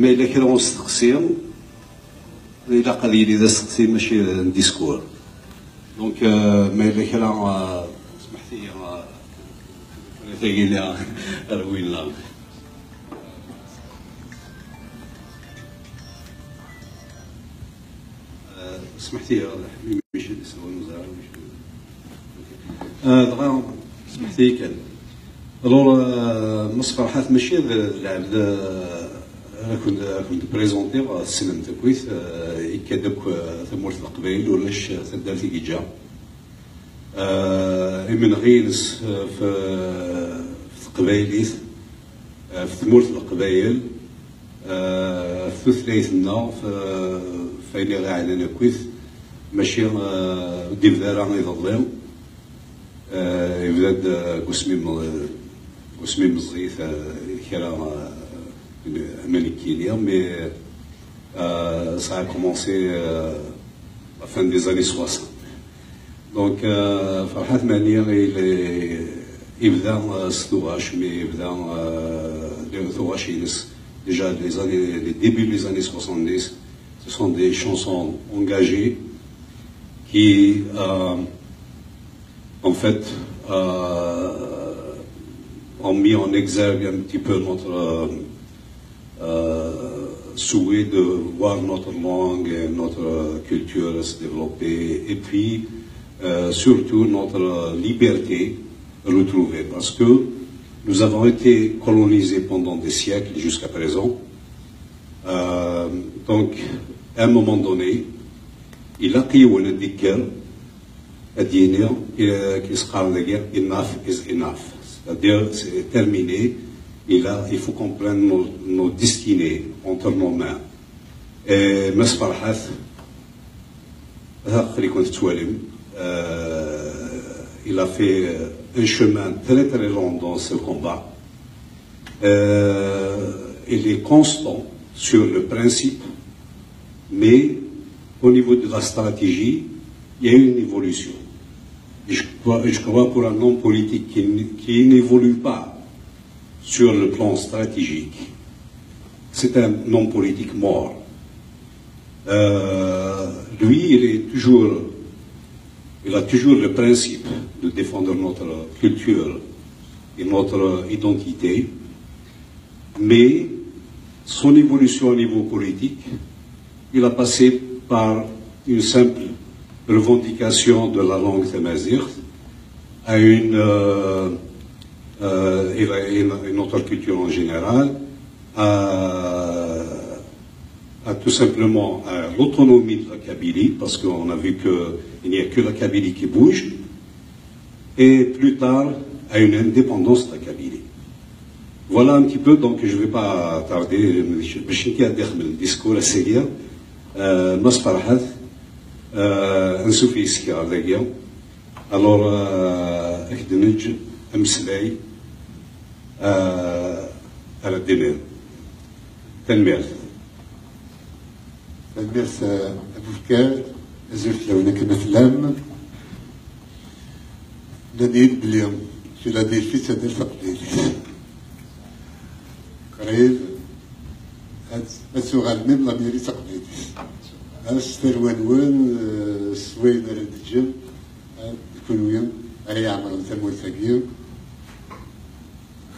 ما إلا كرا نستقسي إلا قليل إذا استقسي ماشي ديسكور دونك ما إلا كرا سمحتي تاقي لي وين لا سمحتي ماشي نسوي المزارع دغيا سمحتي كان الور مصفرحات ماشي العبد كنت بريزونتي السينما تكويت يكادك ثمورة القبائل ولاش تدار في كيجا من غينس في قبايليت في ثمورة القبائل في ثلاثنا فايني غاعد انا كويت ماشي ديفدارا يظلم يبدا قسمي مزيت كرا américain, mais ça a commencé à la fin des années 60. Donc, Farhat Manir, il بدأ ستوغاش mais بدأ déjà les débuts des années 70, ce sont des chansons engagées qui, en fait, ont mis en exergue un petit peu notre souhait de voir notre langue et notre culture se développer et puis surtout notre liberté retrouvée parce que nous avons été colonisés pendant des siècles jusqu'à présent. Donc à un moment donné il a qu'il enough is enough, c'est-à-dire c'est terminé. Il faut qu'on prenne nos destinées entre nos mains. Et Mas Farhat, il a fait un chemin très très long dans ce combat. Il est constant sur le principe, mais au niveau de la stratégie, il y a une évolution. Et je crois pour un homme politique qui n'évolue pas sur le plan stratégique, c'est un homme politique mort. Lui, il a toujours le principe de défendre notre culture et notre identité, mais son évolution au niveau politique, il a passé par une simple revendication de la langue tamazight à une autre culture en général, à tout simplement à l'autonomie de la Kabylie, parce qu'on a vu qu'il n'y a que la Kabylie qui bouge, et plus tard à une indépendance de la Kabylie. Voilà un petit peu, donc je ne vais pas tarder, باش نكمل الديسكور السريع. Mas Farhat نشوف يسكر دقيقة. Alors أكدنج أمسلاي على الدماغ. تنمير. تنمير أبو فكار زرت لو هناك مثلا ندير باليوم فيلادلفيا تدير تقليدي قريب مسوغ الميم لا ميري تقليدي استروان سويد على الدجم كلويا علي عمر تمويل ثقيل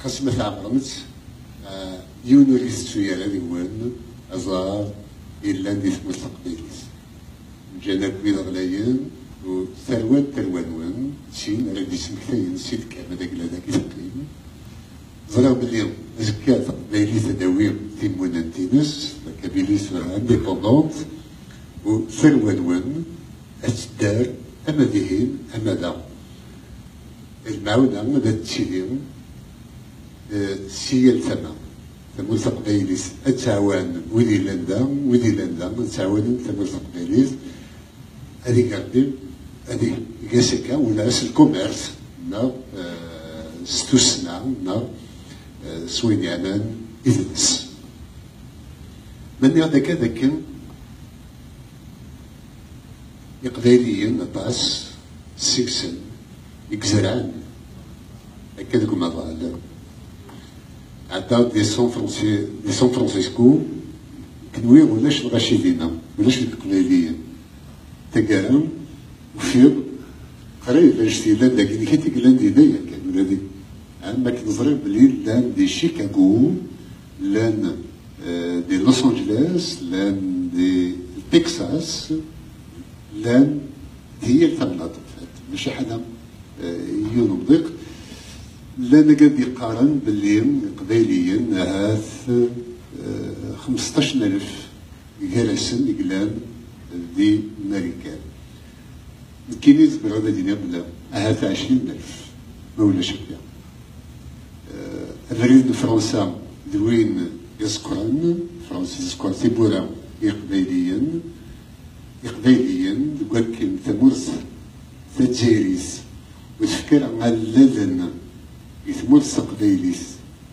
خاص ما تعمرمت يون ريستويا على ديوان أزار إلا ندي ثمول تقليدي جانا كويد غلايين وثروان تروان سين على دي سمكتين سيد كامل داك لا داك تقليدي ظلام باليوم زكاة تقبيلي تداوير تيمون انتينس كابيليس انديبوندونت وثروان أتدار أما ديهين أما دا المعونة ماذا تشيلير سيال ثمول تقبيليس أتعاون وذي لندا أتعاون ثمول تقبيليس هذي كاردي هذي كاسكا ولا الكوميرس نا ستوسنا نا سوينيانا إذنس من هذاك ذاك يقدرين باس سيكسن يكزران هكذا كما قال عطاو دي سون فرانسيسكو كنوي ولاش الغاشيدين ولاش القبيليين تقارن وفيض قريب الاجتهاد لكن كي تقلان دي دايا كان ولادي اما كنظري بلي لان دي شيكاغو لان دي لوس انجلوس لان دي تكساس لان هي المناطق ماشي حدا ينضيق لان قد يقارن باللي قبيليا هاث 15,000 جالسين يقلان دي ماريكان كينيز بغدا دينا بلا هاث 20,000 ما ولاش هكا الريد فرنسا دوين يذكرن فرنسا يذكر تيبورا قبيليا ولكن تمرس تجاريس وتفكر على اللذن يتمرس قبيليس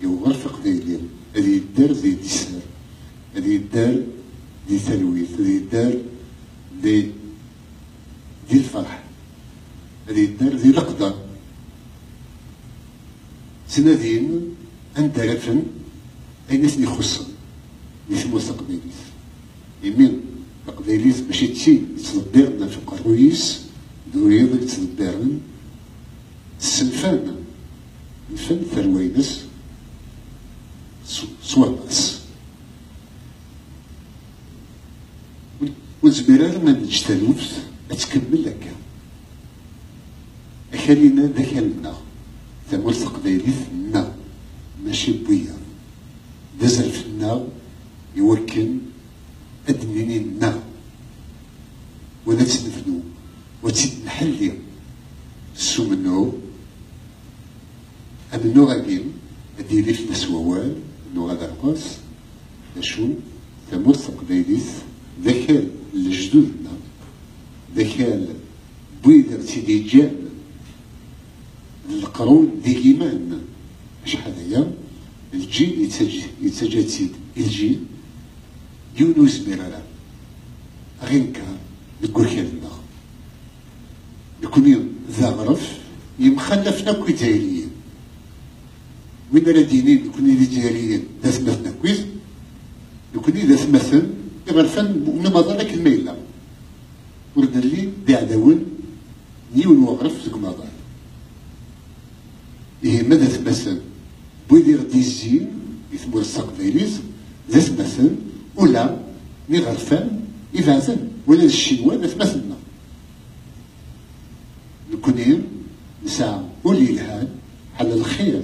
يوغرف قبيليا هذه الدار دي ديسار هذه الدار دي تلويث هذه الدار دي الفرح هذه الدار دي القدر سنادين أنت رفن أي ناس اللي يخصن يسموه قبيليس يمين قبيليس ماشي تشي يتصدرنا في قرويس دويض يتصدرن السنفان الفن ثروينس صوابس والزبيران ما نجتلوش تكمل لك أخلينا دخلنا ثمرت قبيليتنا ماشي بويا دازر فينا يوكن أدمينينا ونتنفنو وتنحلي سمنو أمنو غاكين أديري في نسووال أنو غادا القاس أشو ثمرت قبيليت ذكال لجدودنا ذكال بويدر سيدي جان القرون ديما شحال هي الجيل يتجسد الجيل يونس ميرالا غينكا نقول كلمة يكون ذا غرف يمخلفنا كوي جاهليين وين راه دينين يكون لي جاهليين ذا ثمثنا كويس يكون ذا ثمثن يغرفن نمضى لك الميلة ورد لي دي عداون نيون وغرف ذوك مضى إيه ماذا ثمثن بويدي غدي الزين يثمر السقبيليز ذا ثمثن ولا ني غرفان يفازن ولا الشينوا ثمثنا نكونين نسعى ولي الهان حل الخير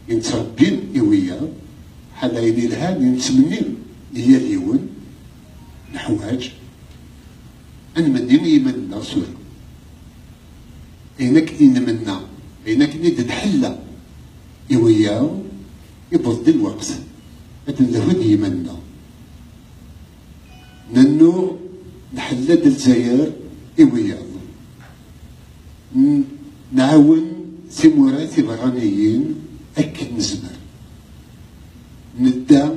ينتربين إويا حل يلي الهان ينتمنين هي اليون نحواج أنمنين يمننا سورة إنك نمنا إنك ندحلا إويا يبض الوقت أتنذهد يمنا ننو نحلد الجزائر إويا نعاون ثمورات برانيين أكد نزمر ندام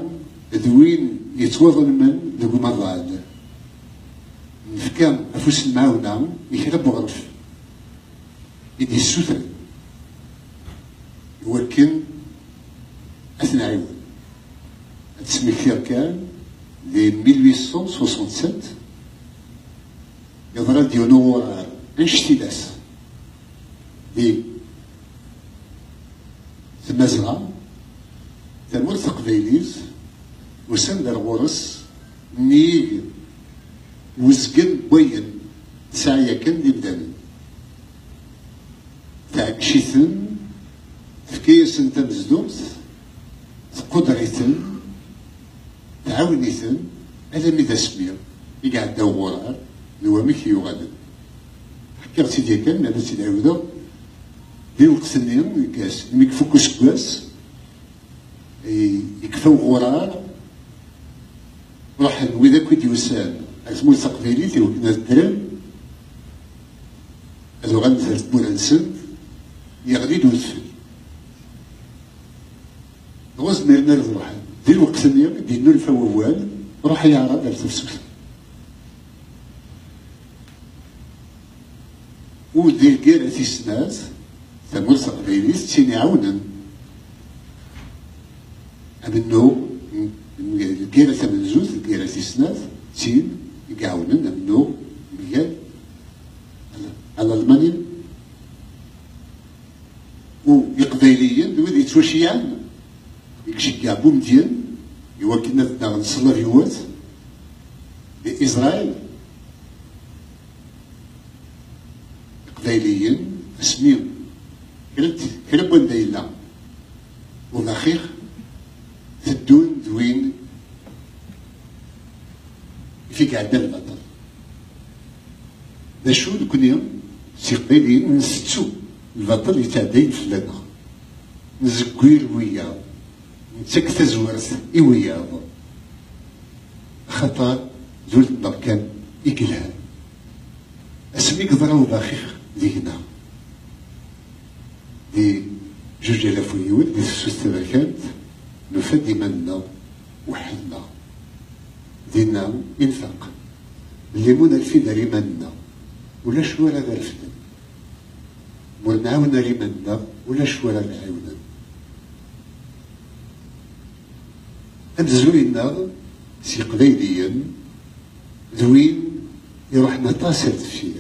ذوين يتوضل من ذو مضاد نفكام أفوس المعاونة يكرب غرف يدي السوثر يوكن أثنى عيون تسمي كثير كان دي 1867 يضرب ديونو انشتلاس دي تمازغا تمر تقبيليز وسندر غورس نيج وزقن بوين ساعية كان دي بدن تعكشيثن تفكيسن تمزدومت تقدريثن تعاونيثن على ميدا سمير يقعد داورار لو ميك يغادن حكيت سيدي كان انا سيدي عاودو دي الوقت النيم كاس ميك فوكس كواس يكفاو غرار روح وإذا كنت يوسان اسمو تقبيلي تيوكنا الدرام هذو غنزل تبون نسد يغدي دوزفل غوز ميرنا روح دي الوقت النيم دينو الفووال روح يعرض على تفسوس ودي الكيرة تيسناز تمر تقبيليس تيني عونا أمنو الكيرة ثمنزوز الكيرة تسناث تين يقعونن أمنو ميال على المانيا ويقبيليين دويد يتوشيان يكشيكا بومدين يوكلنا تداغ نصلر يوات لإسرائيل قبيليين اسميهم كلب وين دايلا وباخير تدون دوين فيك عندنا البطل دا شو كل يوم سي قبيليين نستو البطل يتعدين في لنا نزكوير وياه نتسك تزورت وياه خطر زول البركان يقلها اسميك ضرب باخير لينا دي جوج آلاف ويود دي سوس تبركات نفد منا وحدنا دينا انفاق الليمون الفي داري منا ولا شوالة دارفنا ونعاون ريمنا ولا شوالة نعاونا أمزوينا سي قبيليا ذوين يروحنا تاسر تفير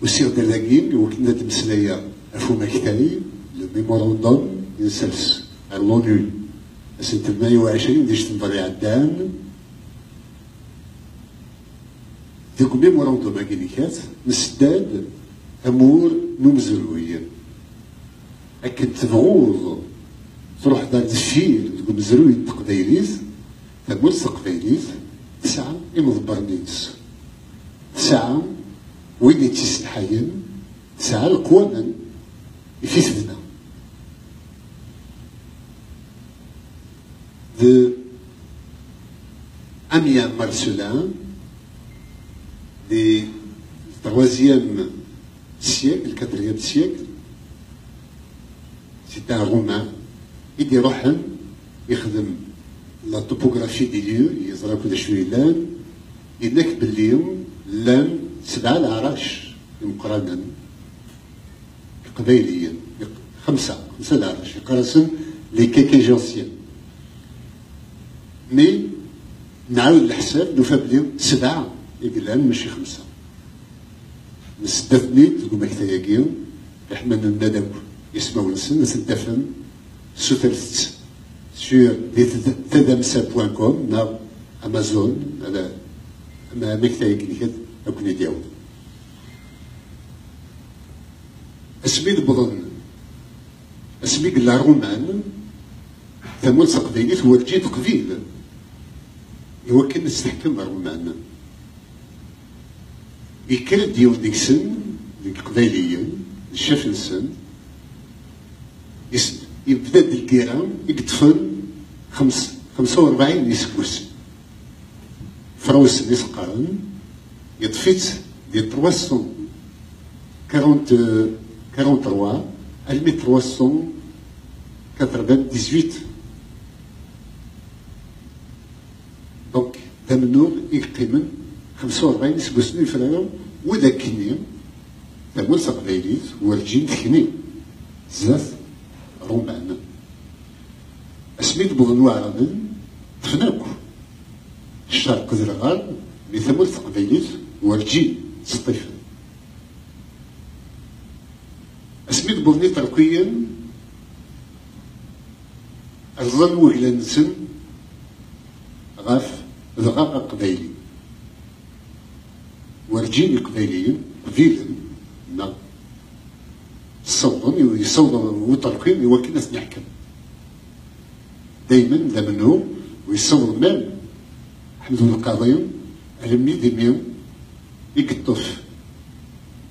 وسير دلاقين وكنا تمسلايا أفو مكتاي الميموراندوم ينسلس على لونو سنة 28 ديش تنبري عدان ديك الميموراندوم هاكينيكات نسداد أمور نمزرويا أكن تبغوض تروح دار دفير تقول مزروي تقبيليز تقول تقبيليز تسعة إمضبرنيس تسعة وين تيسنحاين تسعة القوانا يفيثنا de Amiens Marcelin du 3e siècle, 4e siècle. C'est un Roumain. Il dit Rohan, يخدم la topographie des lieux, يزرع كل شوية لان ينك باليوم لان 7 العراش مقارنة قبيليا 5 العراش يقارسن لي كيكيجونسيان مي نعاود الحساب نوفى بليهم 7 يقلان ماشي 5 نسدفني تقول مكتاياكيو احنا نداو يسمعوا لسن نسدفن سوترت sur tedamsa.com na Amazon على ما مكتاياكي كده أكون دياو اسمي البضن اسمي لا رومان ثمول تقبيليت هو الجيت قبيل هو كان نستحكم رومان يكل ديال ديك سن ديك قبيليا الشاف السن يبدا الكيران يقتفن 45 يسكوس فروس يسقرن يطفيت دي 343 المي 398 دونك تمنور يقيمن 45 يسكوس يفرعون وذاك كني تمول تقبيليت ورجين تكني بزاف رومان اسميت بغنوا عربي تفناكو الشرق زرغال بثمول تقبيليت ورجين سطيفن اسميت بغني تركيا الظن وجلنسن غاف ذغاق قبيلي ورجين قبيليين قبيلا نعم الصوضن يصوضن وتركيا يوكل ناس نحكم دايما ذمنو ويصور مال حمد القاضي علمني ديميو يقطف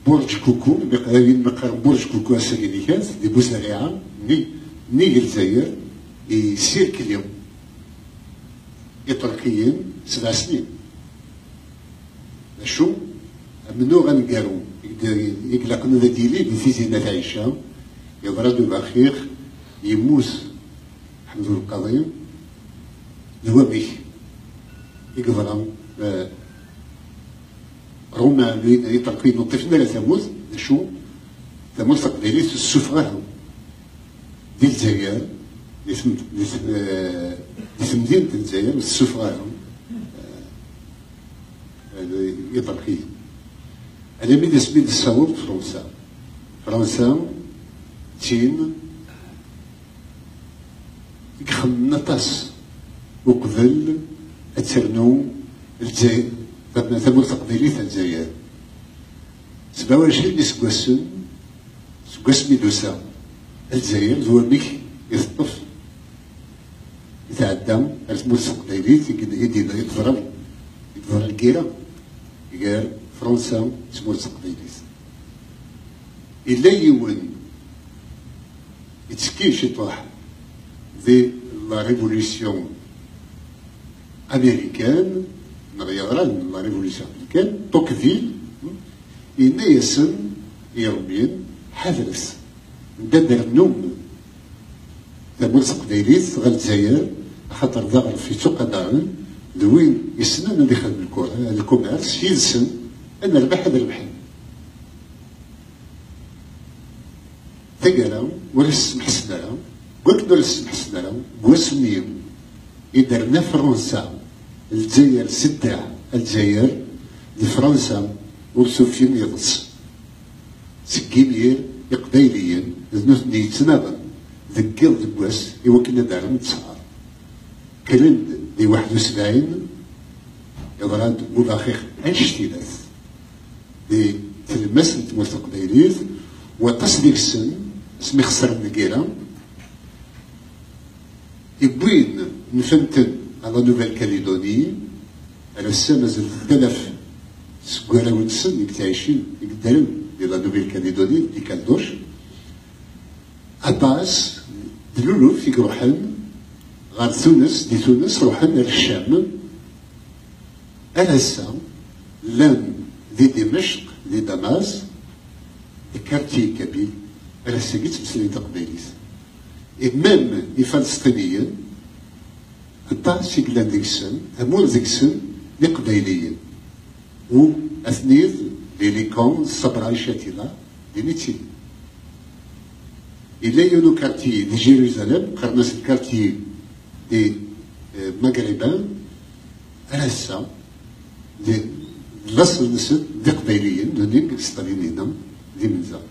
برج كوكو بقاين مقام برج كوكو السكنيكات دي بوسريعة ني الجزائر يسير كل يوم تركيين 7 سنين شو منو غنقارو يقلقنا ذا ديلي بفيزينا تعيشها يضرب باخير يموت حمد القاضي هو بيه يقدر روما يتركين نطفنا لا ثموز شو ثموز تقديري السفرة ديال الجزائر مدينة الجزائر والسفارة يطرقيه. أنا بالنسبة للصواب فرنسا تين يخمم نطاس وقبل أترنو الجزائر ثم تقديرية الجزائر 27 سكواس ميدوسا الجزائر زواميك يثطف يتعدى التموت التقديرية يتضرب الكيرة قال فرنسا تموت التقديرية إلا يون يتسكي شي طاح ذي لا ريفوليسيون أمريكان نغيران لا ريفوليسيون أمريكان توكفيل إنا يسن يربين حذرس ندر النوم تموت قديريت غير الجزائر خاطر ظهر في سوق دارن دوين يسنى اللي خدم الكوميرس يلسن أنا ربح هذا ربح تقرا ولا السمح سنرا قلت له السمح سنرا بوسميم يدرنا فرنسا الجزائر ستة الجزائر لفرنسا ورسوفيين يغص سكيمير يقبيليا ذنوثني يتناغن ذكر ذكواس يوكلنا دارن تصار كلند دي 71 يضراد مضاخيخ انشتيلاث دي تلمس نتموت قبيليت وتصديق السن اسمي خسر النقيرة يبوين نفنتن على نوفيل كاليدوني على السنة مازال 3000 سكوالا ونسن يكتعيشين يقدرن ديال نوفيل كاليدوني دي كالدوش أباس دلولو فيك روحن غار تونس دي تونس روحن للشام الهسا لان دي دمشق دي دماس دي كارتي كبير الهسا قيت مسلين تقبيليت إمام الفلسطينيين أباس يقلان ديك السن أمور ديك السن دي قبيليين و أثنيذ دي ليكون الصبراء شاتيلا دي نيتي إلا يونو كارتي دي جيروزالم قرناس الكارتي دي مغربان الهسا دي الأصل نسد دي قبيليين دونين الفلسطينيين دي منزا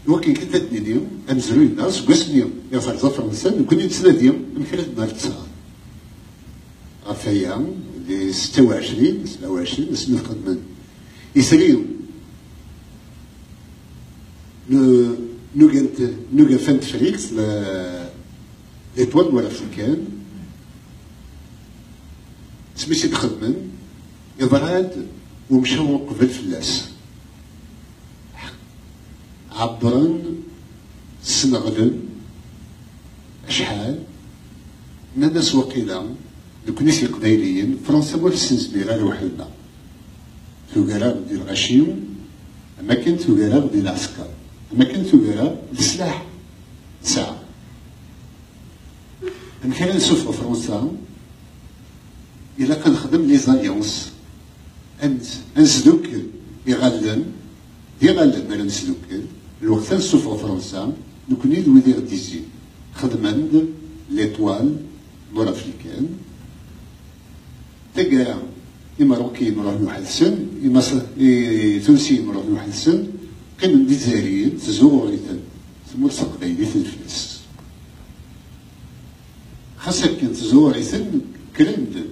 ولكن كنت تنينيهم أمزرو الناس قسميهم يا فرزا فرنسا نكون نتسناديهم من خلال نهار التسعة غفايا دي 26 اسمي القدمان يسريهم نوغا فانت فريكس لإطوال ورافريكان سميتي تخدمن يضراد ومشاو قبل فلاس عبرن سنغلن شحال ناس وقيلا الكنيسة القبيليين فرنسا ما تسنزبيرها لوحدنا توقرا ديال الغشيم أماكن توقرا ديال العسكر أماكن توقرا السلاح ساعة نحن نشوف في فرنسا إلا كنخدم لي زاليونس أنسدوك يغلن مالا نسدوك الوقت نشوف في فرنسا نكوني دويدي غديزي خدمند ليطوال نور أفريكان تلقى الماروكيين يروحوا يحلسن التونسيين يروحوا يحلسن قيم الجزائريين تزوريتن تمرسق قبيلي في الفلس خاصة كانت تزوريتن كلمد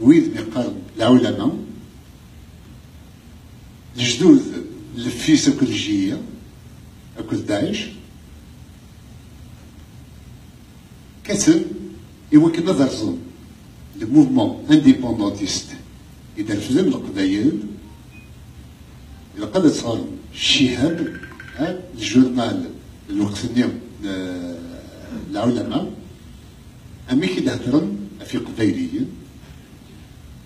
ويد مقارن العلماء الجدود الفيس أكولوجية أكل داعش كتن يمكن نظر ظن الموفمون انديبوندونتيست إذا الفزم القبايل إذا قد تصغر الشهاب الجورنال الوقت اليوم العلماء أمي كي هضرن في قبايليين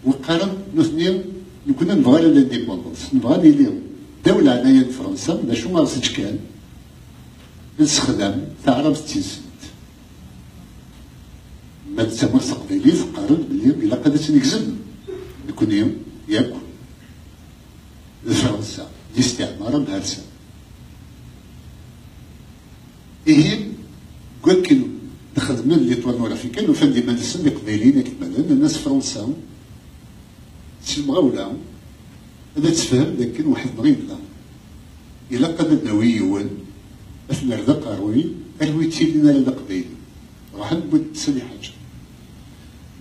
وقارن نثنين كنا نبغى الانديبوندونس نبغى اليوم دولة عناية فرنسا باش ما رصدش كان نستخدم تعرف تيسنت ما تسمى تقبيلي تقارن بلي إلا قدرت نكذب نكون يوم ياكل فرنسا دي استعمار بهرسا إيه خدمنا ليطوال نور افريكان وفان ديما نسن اللي قبايليين كمالا الناس فرنسا تسمغاولا هذا تفهم لكن واحد مغيب لا الا قدرنا ويوان اثنا رزق اروي اروي تيلنا لا قبايلي راح نبد تسالي حاجه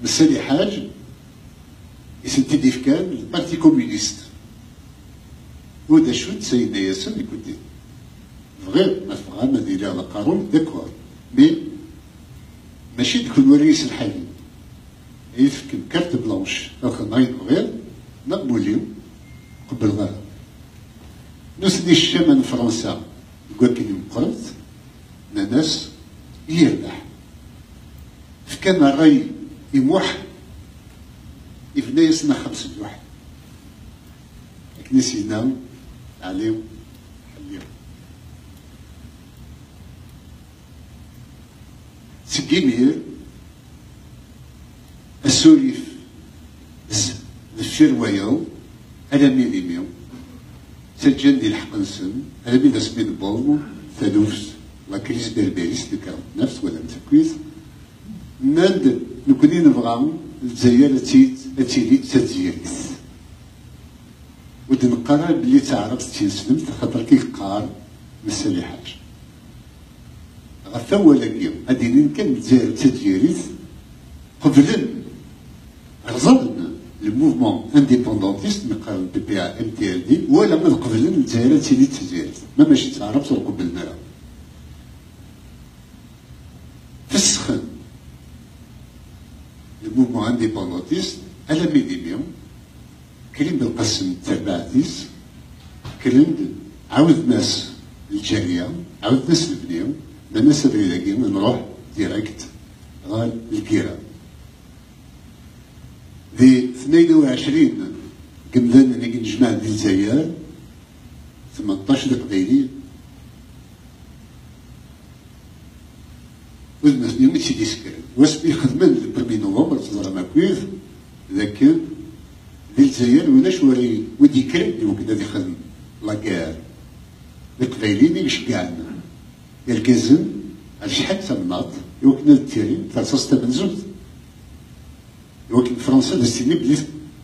مسالي حاج يسنتي ديفكان البارتي كومونيست ودا شو تسيدنا ياسر اللي كنت غير ما تبغى ما ديري على قارون داكور مي ماشي ديك الوريس الحالي يفك كارت بلانش اخر نايض غير نقبوليو قبل غير نسدي الشام من فرنسا يقول كي مقرط ناس يربح فكان الراي يموح يفنى يسنا 5 لوح لكن نسينا عليهم حليهم سكيمير السوريف الشرويو على ميليميو سجل ديال الحقنسن على بيد سمين بوم ثالوث لا كريز بربريس اللي كانت نفس ولا متكويز ناد نكوني نبغى الجزائر تيلي تزيريس ود نقرا بلي تعرف تيسلم خاطر كيقار مسالي حاجه غفا ولا كيم هادي كان الجزائر تزيريس قبل رزقنا الموفمون انديبوندونتيست من قبل البي بي ام تي ال دي ولا من قبل الجزائر تيلي تزيريس ما ماشي تعرف قبلنا في السخن الموفمون انديبوندونتيست على ميديميوم كريم بالقسم تبعتيس كريم عاود ناس الجاليه عاود ناس البنيو الناس اللي نروح ديريكت غير الكيرا في 22 قمدان اللي نجمع ديال الجزائر 18 قبيلي والناس اليوم تشي ديسكر واش يخدمن البرمي نوفمبر تزرع ماكويف لكن ديال الجزائر ولاش وري ودي كرم اللي وكنا يخدم لاكار القبايلي اللي يشجعنا الكازن على شحال تمناط يوكنا التيري 3 زوج يوكن فرنسا دستيني بلي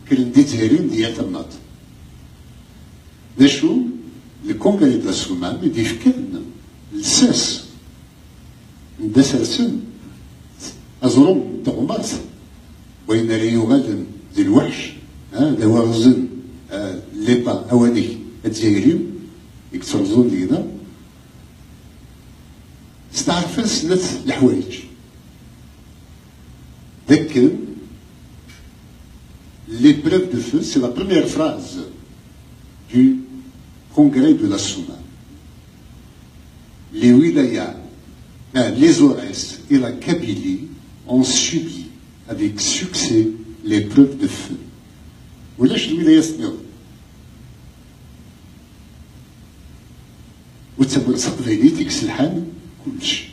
كان دي تهرين ديال تمناط داشو الكونغري ديال السومان اللي فكرنا الساس ندسرسن ازروم تغمات وين ريو غادن ديال الوحش دوا غزن ليبا اواني الجزائري يكترزون لينا استعرفن سنة الحوايج لكن l'épreuve de feu c'est la première phrase du congrès de la Souma. Les wilayas, les Aurès et la Kabylie ont subi avec succès l'épreuve de feu. ولاش الولايات اليوم وتسمى السقفيلي تيكس الحال كلشي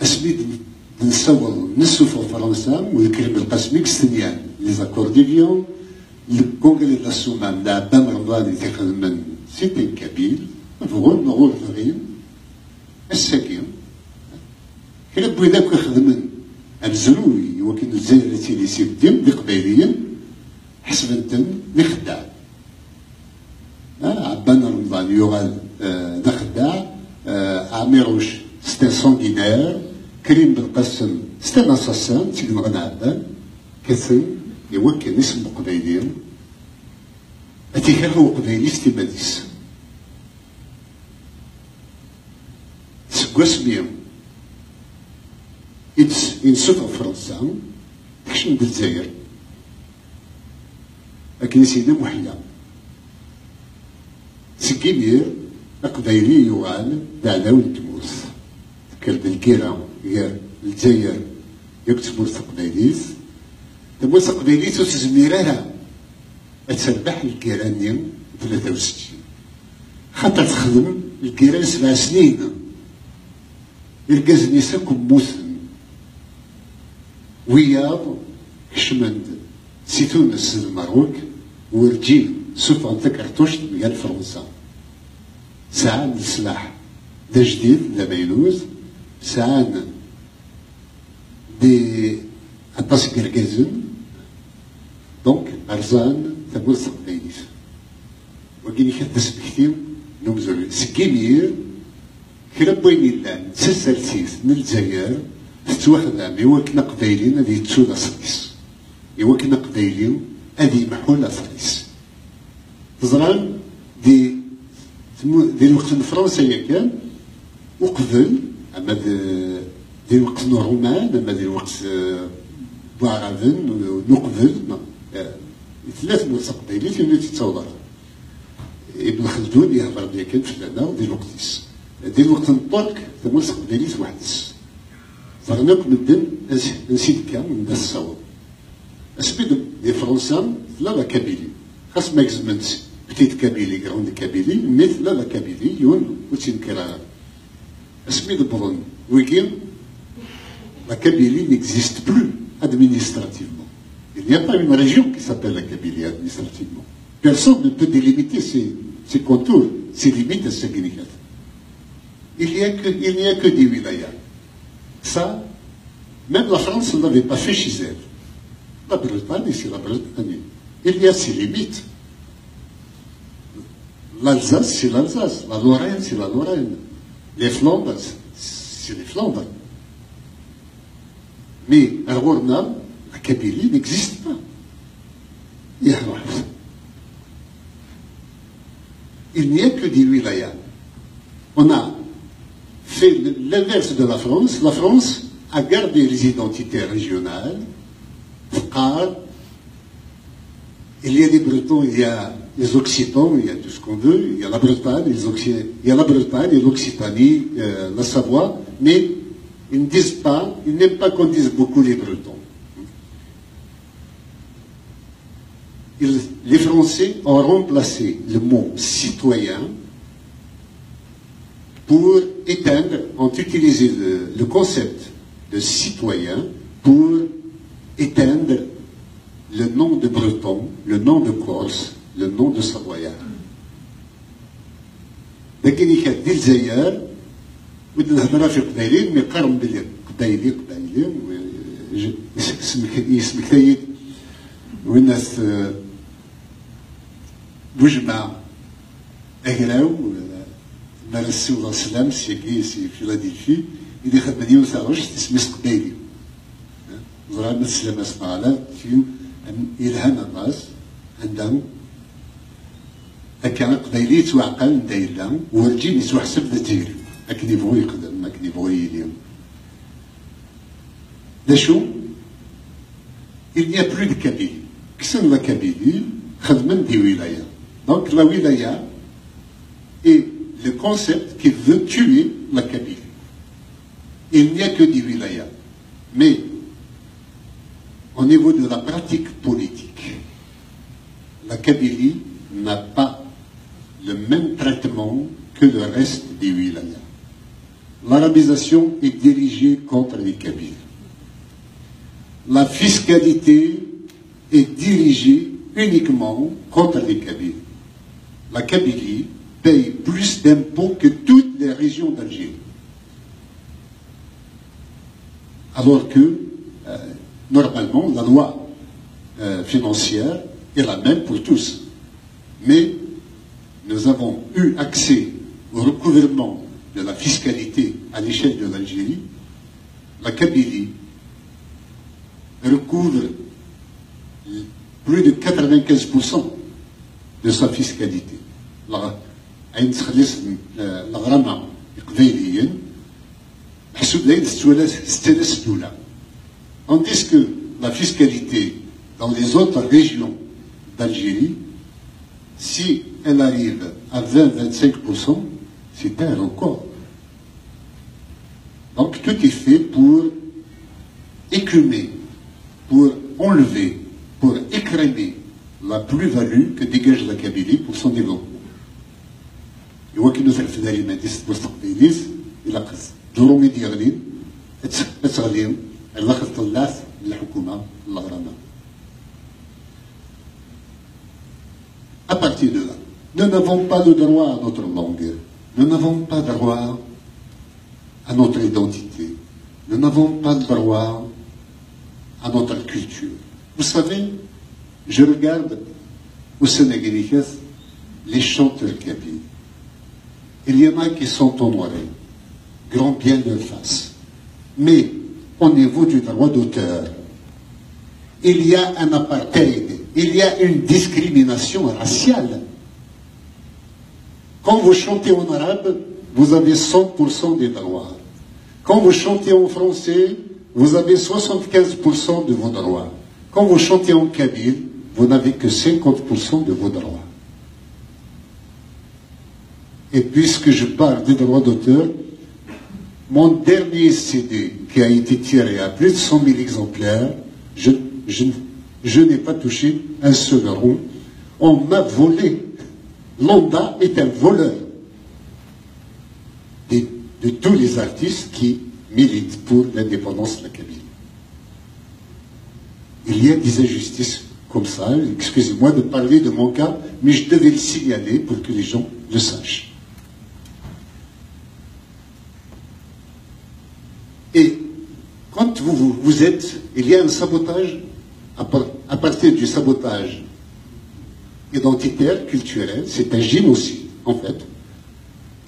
اسميد نصور نسوف فرنسا والكلمة القسمي كستنيان لي زاكور دي ليون الكونغري ديال السومان لا بام رمضان تيخدم سيتي كابيل فغول نغول ثغيم الساكين كلا بويداك يخدمن الزروي وكن الجزائر تيلي سيبديم لقبايليين حسبنتن لخداع عبان رمضان يغال دا خداع عميروش ستان سانغينير كريم بالقسم ستان اساسان تيقن غدا عبان كثن يوكل اسم قبايليين اتيكاهو قبايلي ستيماديس سكواس بيهم ينسوق فرنسا تكشم بالجزائر لكن سيدنا محيا سكيمير القبايلي يوغال دعنا ولتموس تكلم الكيرا غير الجزائر يكتبوا القبايليس تموس القبايليس وتزميرها تسبح الكيراني 63 خاطر تخدم الكيران 7 سنين الكاز نيسا كموسن وياض كشمند سي تونس المغرب ورجيل سوف كرتوش ديال فرنسا ساعة السلاح دا جديد دا ميلوز سعان دي أطاس كركازن دونك أرزان تمورس قبيليس وكيني كانت تسبكتيو نمزل سكيمير كرا بوين اللان تسلسيس من الجزائر تتوخدم يوكنا قبايلين هذه تسودا صريس يوكنا قبايلين هذه محولة صريس تزران دي الوقت الفرنسية كان وقبل أما دي الوقت الرومان أما دي الوقت بوعرافن نقبل ثلاث موسى قبايلين اللي تتصور ابن خلدون يهضر بها كان في لنا دي الوقتيس دي الوقت الطرق موسى قبايلين وحدس صرناك مدن نسيت كان من دا الصواب اسبيد دي فرنسا لا كابيلي خاص ما يزمنت بتيت كابيلي غروند كابيلي مثل لا كابيلي يون وتنكرا اسبيد برون ويكين la Kabylie n'existe plus administrativement. Il n'y a pas une région qui s'appelle la Kabylie administrativement. Personne ne peut délimiter ses contours, ses limites et ses limites. Il n'y a que des wilayas. Ça, même la France ne l'avait pas fait chez elle. La Bretagne, c'est la Bretagne. Il y a ses limites. L'Alsace, c'est l'Alsace. La Lorraine, c'est la Lorraine. Les Flandres, c'est les Flandres. Mais à Rorna, la Kabylie n'existe pas. Il n'y a que des wilayas. On a fait l'inverse de la France. La France a gardé les identités régionales. Il y a les Bretons, il y a les Occitans, il y a tout ce qu'on veut. Il y a la Bretagne, il y a la Bretagne et l'Occitanie, la Savoie. Mais ils ne disent pas, ils n'aiment pas qu'on dise beaucoup les Bretons. Les Français ont remplacé le mot citoyen pour éteindre, ont utilisé le concept de citoyen pour éteindre le nom de Breton, le nom de Corse, le nom de Savoyard. لكن يكاد الجزائر ود الهضره في قبايلين مي قارن بلي قبايلي اسمك ثايد والناس بوجمع اغراو مارسي ولا سلام سي فيلادلفي اللي خدم ديال ساروش تسمي قبايلي زرا السلام اسمع على فين الهام الناس عندهم هكا قبايلي توعقل دايره ورجيني توحسب ذا تيري لكن يبغوا يقدم لكن يبغوا يليم داشو il n'y a plus de Kabylie كسن لا Kabylie خدمن دي ولاية donc la wilaya est le concept qui veut tuer la Kabylie. Il n'y a que des wilayas mais au niveau de la pratique politique la Kabylie n'a pas le même traitement que le reste des wilayas. L'arabisation est dirigée contre les Kabyles. La fiscalité est dirigée uniquement contre les Kabyles. La Kabylie paye plus d'impôts que toutes les régions d'Algérie. Alors que, normalement, la loi financière est la même pour tous. Mais nous avons eu accès au recouvrement de la fiscalité à l'échelle de l'Algérie. La Kabylie recouvre plus de 95% de sa fiscalité. Tandis que la fiscalité dans les autres régions d'Algérie, si elle arrive à 20-25%, c'est un record. Donc tout est fait pour écumer, pour enlever, pour écrémer la plus-value que dégage la Kabylie pour son développement. Et moi qui nous avons fait d'aller maintenant cette postaqbilis, il a fait دورهم ديالين تغليهم الله خلط الله الحكومة الله غرانا. À partir de là, nous n'avons pas le droit à notre langue. Nous n'avons pas droit à notre identité. Nous n'avons pas le droit à notre culture. Vous savez, je regarde au Sénégal les chanteurs kabyles. Il y en a qui sont honorés, grand bien leur face. Mais au niveau du droit d'auteur, il y a un apartheid, il y a une discrimination raciale. Quand vous chantez en arabe, vous avez 100% des droits. Quand vous chantez en français, vous avez 75% de vos droits. Quand vous chantez en kabyle, vous n'avez que 50% de vos droits. Et puisque je parle des droits d'auteur, mon dernier CD, qui a été tiré à plus de 100 000 exemplaires, je n'ai pas touché un seul euro. On m'a volé. Landa est un voleur de tous les artistes qui militent pour l'indépendance de la Kabylie. Il y a des injustices comme ça. Excusez-moi de parler de mon cas, mais je devais le signaler pour que les gens le sachent. Et quand vous êtes, il y a un sabotage, à partir du sabotage identitaire, culturel, c'est un génocide, en fait,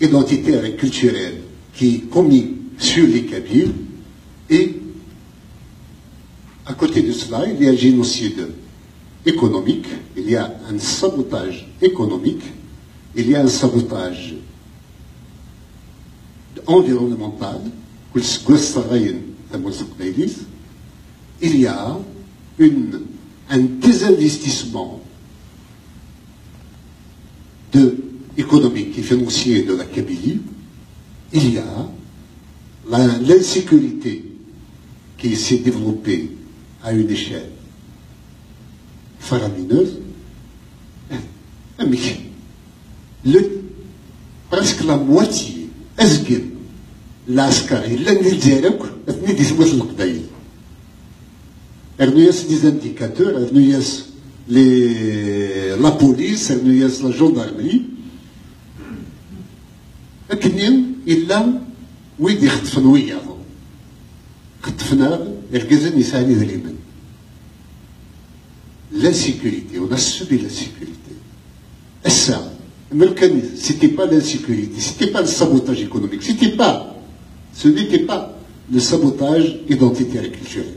identitaire et culturel, qui est commis sur les Kabyles, et à côté de cela, il y a un génocide économique, il y a un sabotage économique, il y a un sabotage environnemental, il y a un désinvestissement économique et financier de la Kabylie, il y a l'insécurité qui s'est développée à une échelle faramineuse. Presque la moitié, l'Askari, l'Angleterre, des indicateurs, la police, la gendarmerie. لكن إلا ويدي خطفن وياهم خطفنا الجزء نساني ذليما la sécurité, on a subi la sécurité. Et ça, c'était pas l'insécurité, c'était pas le sabotage économique, ce n'était pas le sabotage identitaire et culturel.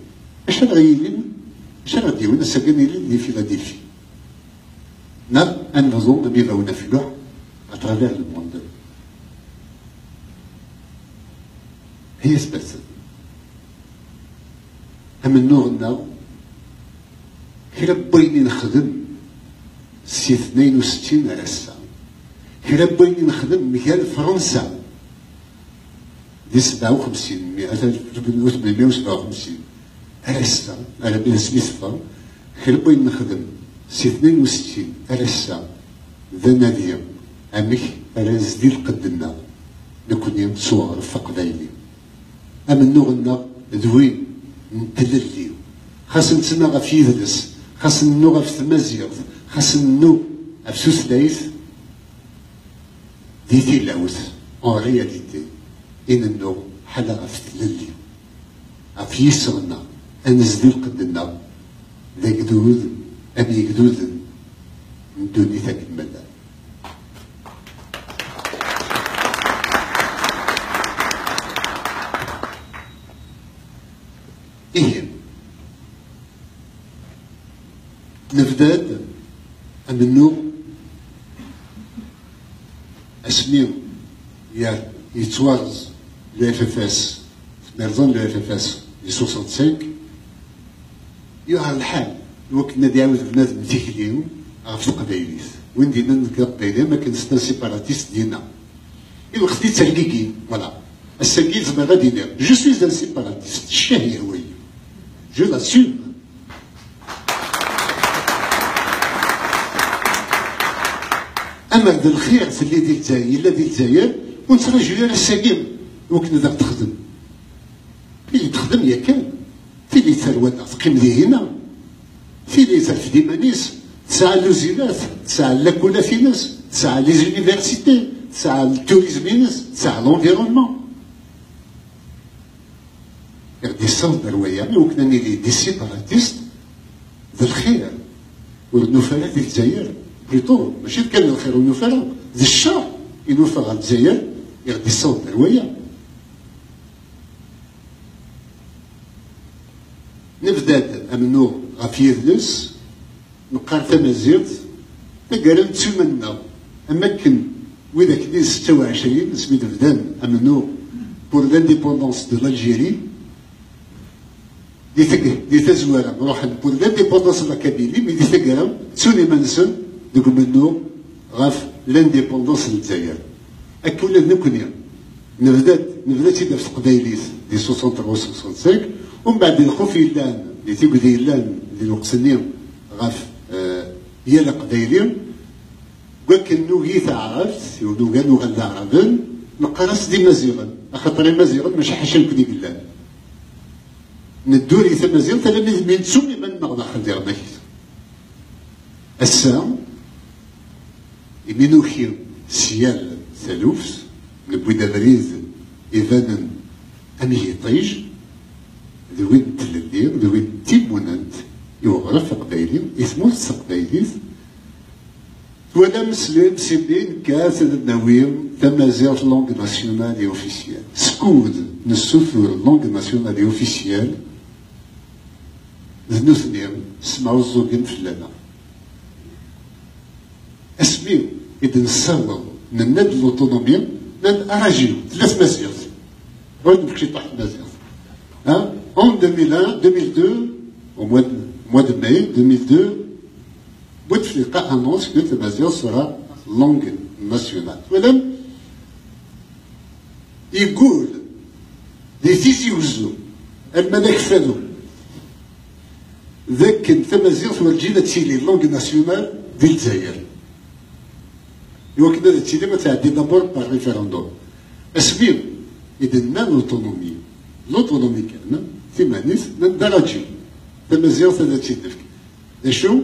شنو ساكنين في فيلادلفي نعم أن نظن بما نفعله à travers le monde. هي سبسة أمن نورنا كلا بغيني نخدم سي 62 على الساعة كلا بغيني نخدم مكان فرنسا دي 57 1857 على الساعة على بين سميثفا كلا بغيني نخدم سي 62 على الساعة ذا نادية أمك على زديد قدنا نكون صور فقدايلي أمن نغنى دوين نتلليو خاص نتسنى غف يدرس خاص نو غف تمازيغ خاص نو غف سوسلايث ديتي لاوث اون رياليتي إن النو حلا غف تلليو غف يسغنا أنزدو قدنا ذا قدود أبي قدود ندوني ذاك الملال. إيه نفداد أمنو أسميو يتوارز لو اف اف اس مرزان لو اف اف اس لي 65 يوها الحال الوقت نادي عاود بنادم تيكليو غف القبايليت وين دينا نذكر قبايلة ما كنسنا سيباراتيست دينا الوقت دي ترقيكي فوالا الساكي زعما غادي ندير جو سويز ان سيباراتيست الشهية هو je l'assume. أما ذا الخير في اللي ديال الجزائر إلا ديال الجزائر ونتراجعوا على الساقيم وكنا ذاك تخدم اللي تخدم يا كان في اللي ثروات تقيم لي هنا في اللي ترف ديما ناس تسعى اللوزينات تسعى لاكولا في ناس تسعى لي زونيفرسيتي تسعى التوريزم ناس تسعى لونفيرونمون يغدي صوت رواية وكنا نيلي دي سيباراتيست ذا الخير والنفلاء ديال الجزائر بليتو ماشي كان الخير والنفلاء ذا الشر ينوفى على الجزائر يغدي صوت رواية. نبدا امنو غافي يدلس نقار تمازيغ تقال نتمنى اماكن وإذا كدي 26 سميت بدان امنو بور لانديبوندونس دو لالجيري دي تزوارا نروح بور لانديبوندونس دو كابيلي مي دي تقال تسوني منسون دوك منو غاف لانديبوندونس للجزائر اكو ولا نكونيا نبدا تيدا في قبايليت دي 63 65 ومن بعد الخوف يلان اللي تيقول يلان اللي الوقسني غاف يالا قبايلي ولكن نوغي تعرفت ونوغا نوغا العربن نقرس دي مزيغا خاطر المزيغا ماشي حاشا نكوني قلان ندوري تمازيغ تلاميذ من تسمي من نغضا خدير ماكيت السام يمينوخي سيال ثالوفس نبويدا بريز إيفانا أمي طيج ذوين تلدير ذوين تيمونانت يوغرف قبايلي اسمه السقبايليز ولا مسلم سيبين كاس النويم تمازيغ لونغ ناسيونال اي اوفيسيال سكود نسوفر لونغ ناسيونال اي اوفيسيال ذنو ثنين سمعوا الزوجين فلانا اسمي إذا نصور نناد لوطونوميا ناد أراجيو ثلاث مزيغ غير نمشي تحت مزيغ ها en 2001 2002 au mois de mai 2002 Bouteflika annonce que Tamaziغ sera langue nationale. ولم يقول دي تيزي وزو الملك فادو ذاك تمازيغ تولجينا تيلي لونغ ناسيونال ديال الجزائر. يوكنا تيلي ما تعدي دابور بار ريفيروندوم. اسمي إذا لوطونومي لوطونومي كان في مانيس ندرجي تمازيغ ثلاثين دفك. شو؟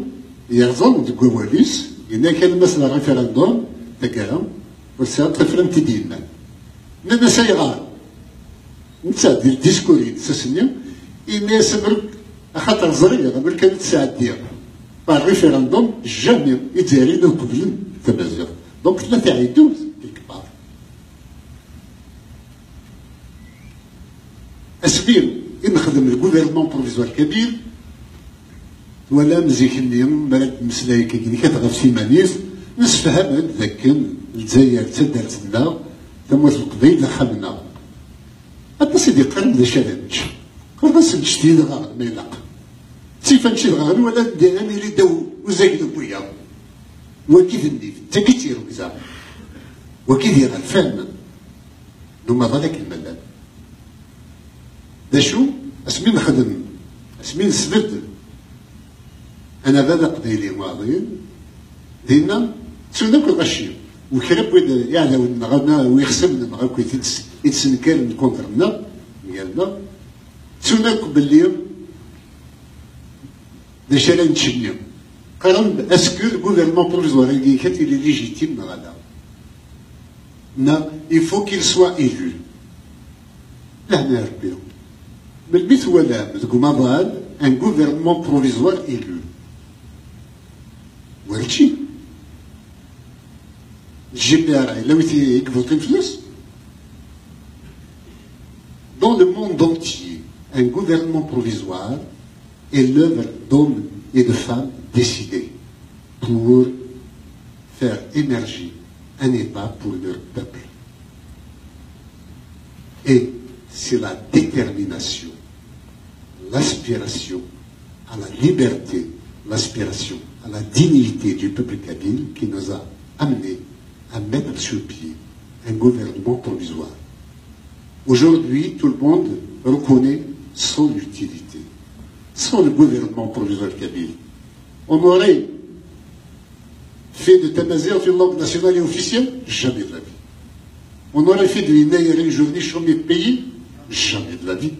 يغزل ديك وواليس إذا كان مثلا ريفيروندوم تكلم وساعات تفرم تدينا. نانا سيغار نتا ديال الديسكوري ساسنيا إني سمرك خاطر زرية قبل كانت ساعة ديال بار ريفيروندوم جامي يتزارينا قبل تمازيغ دونك ثلاثة عيدوز الكبار. أسبير نخدم الجوفرنمون بروفيزوار كبير ولا مزيكني مرات مسلاي كي كتغف سيمانيس نسفهم ذاك الجزائر تدارت لنا تموت القبيله خمنا هذا سيدي قرن ذا شالنج قرن سنشتي لغا ما يلاق سيفا نشي لغا ولا ديراني لي دو وزايد بويا وكيف النيف تا كيتيرو كزا وكيف يغفان نوما ذلك الملل دا شو اسمي نخدم اسمي نسبد أنا ذا قبيلي ماضي دينا تسونا كل غشي وكرب يعني ونغنا ويخسمنا نغاكو يتسنكر من كونترنا ميالنا تسونا قبلي دا شالا نتشني قرن اسكو الغوفرنمون بروفيزوار اللي كانت اللي ليجيتيم نغادا نا يفو كيل سوا إيلو لهنا ربي بالبيت ولا بالكومابال ان غوفرنمون بروفيزوار إيلو والشي الجي لو يكفوتين فلوس dans le monde entier un gouvernement provisoire est l'œuvre d'hommes et de femmes décidés pour faire émerger un État pour leur peuple et c'est la détermination l'aspiration à la liberté l'aspiration à la dignité du peuple kabyle qui nous a amené à mettre sur pied un gouvernement provisoire. Aujourd'hui, tout le monde reconnaît son utilité. Sans le gouvernement provisoire kabyle, on aurait fait de Tamaziغ une langue nationale et officielle? Jamais de la vie. On aurait fait de l'Inaïra une journée chômée de pays? Jamais de la vie.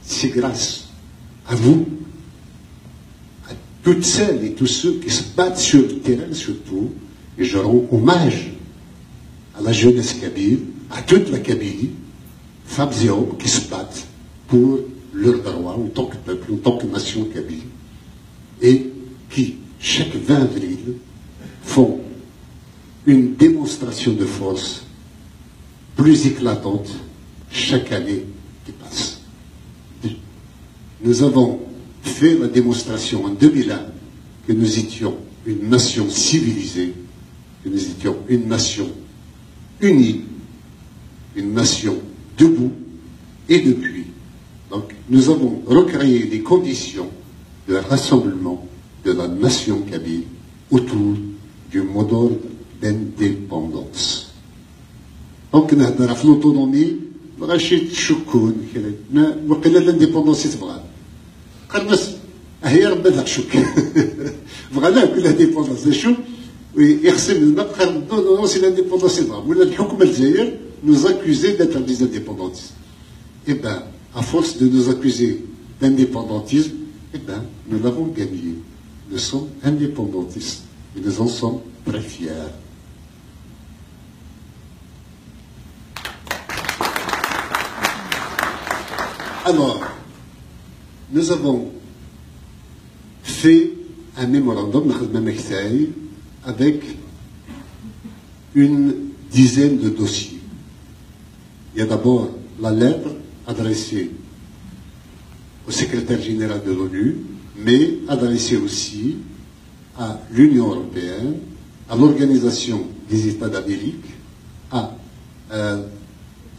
C'est grâce à vous, toutes celles et tous ceux qui se battent sur le terrain surtout, et je rends hommage à la jeunesse kabyle, à toute la Kabylie, femmes et hommes qui se battent pour leurs droits en tant que peuple, en tant que nation kabyle, et qui, chaque 20 avril, font une démonstration de force plus éclatante chaque année qui passe. Nous avons fait la démonstration en 2001 que nous étions une nation civilisée, que nous étions une nation unie, une nation debout, et depuis. Donc, nous avons recréé les conditions de rassemblement de la nation kabyle autour du mot d'ordre d'indépendance. Donc, nous avons l'autonomie, nous avons l'indépendance. قرنس هي ربي ذاك شوك بغانا كل انديبوندونس شو ويقسم لنا قرن دون سي لانديبوندونس ولا الحكومه الجزائر nous accuser d'être des indépendantistes. Eh bien, à force de nous accuser d'indépendantisme, eh bien, nous l'avons gagné. Nous sommes indépendantistes et nous en sommes très fiers. Alors, nous avons fait un mémorandum avec une dizaine de dossiers. Il y a d'abord la lettre adressée au secrétaire général de l'ONU, mais adressée aussi à l'Union européenne, à l'Organisation des États d'Amérique, à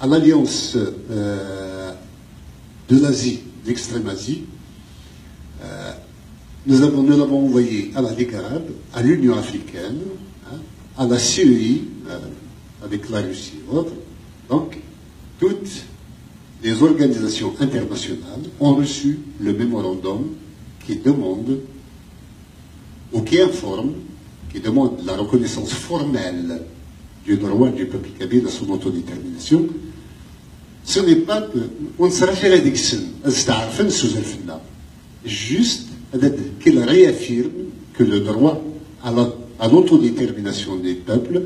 l'Alliance de l'Asie, de l'Extrême-Asie. Nous l'avons envoyé à la Ligue arabe, à l'Union africaine, à la CEI, avec la Russie et autres. Donc, toutes les organisations internationales ont reçu le mémorandum qui demande, ou qui informe, qui demande la reconnaissance formelle du droit du peuple kabyle à son autodétermination. Ce n'est pas que, on ne sera jamais d'excès, juste qu'il réaffirme que le droit à l'autodétermination des peuples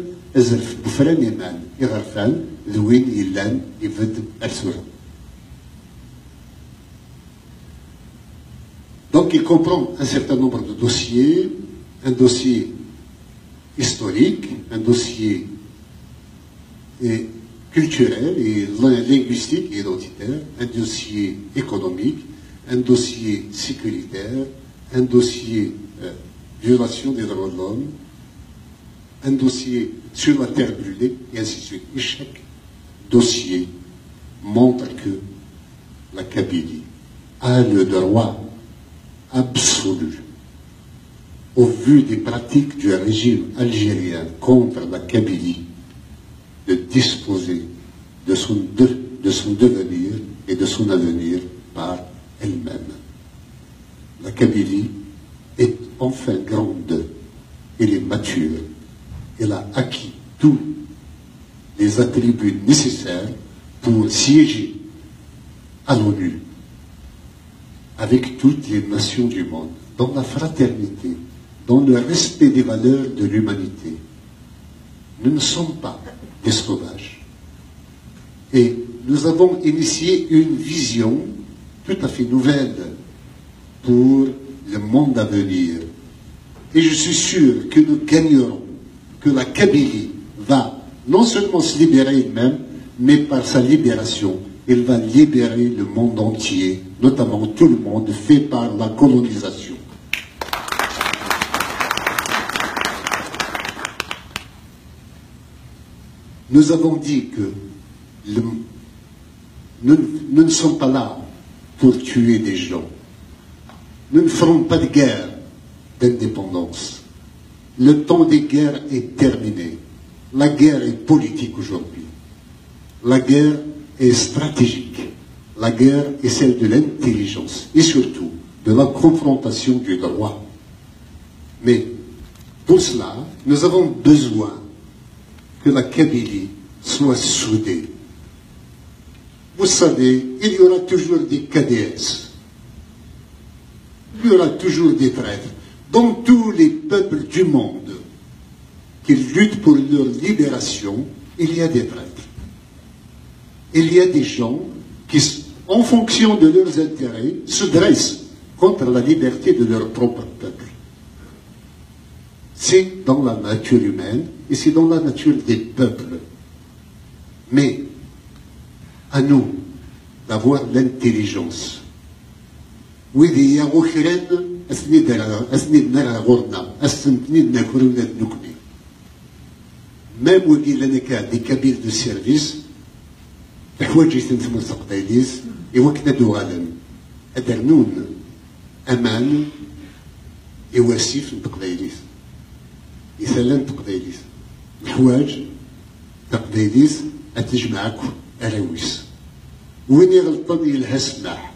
donc il comprend un certain nombre de dossiers, un dossier historique, un dossier culturel et linguistique et identitaire, un dossier économique, un dossier sécuritaire, un dossier violation des droits de l'homme, un dossier sur la terre brûlée, et ainsi de suite. Et chaque dossier montre que la Kabylie a le droit absolu, au vu des pratiques du régime algérien contre la Kabylie, de disposer de son devenir et de son avenir par elle-même. La Kabylie est enfin grande, elle est mature, elle a acquis tous les attributs nécessaires pour siéger à l'ONU avec toutes les nations du monde, dans la fraternité, dans le respect des valeurs de l'humanité. Nous ne sommes pas des sauvages. Et nous avons initié une vision tout à fait nouvelle pour le monde à venir. Et je suis sûr que nous gagnerons, que la Kabylie va non seulement se libérer elle-même, mais par sa libération, elle va libérer le monde entier, notamment tout le monde fait par la colonisation. Nous avons dit que nous ne sommes pas là pour tuer des gens. Nous ne ferons pas de guerre d'indépendance. Le temps des guerres est terminé. La guerre est politique aujourd'hui. La guerre est stratégique. La guerre est celle de l'intelligence et surtout de la confrontation du droit. Mais pour cela, nous avons besoin que la Kabylie soit soudée. Vous savez, il y aura toujours des KDS. Il y aura toujours des traîtres. Dans tous les peuples du monde qui luttent pour leur libération, il y a des traîtres. il y a des gens qui, en fonction de leurs intérêts, se dressent contre la liberté de leur propre peuple. C'est dans la nature humaine et c'est dans la nature des peuples. Mais à nous d'avoir l'intelligence. وإذا يا غوكران أسند نرى غورنا أسنتني ناكل ولاد نكمي. مام وكي لنا دي كبير دو سيرفيس الحوايج يتنتمو تقبايليز إوكنا دو غالم أدرنون أمان إواسيف تقبايليز يثلن تقبايليز الحوايج تقبايليز أتجمعك أراويس وين يغلطن يلها السماح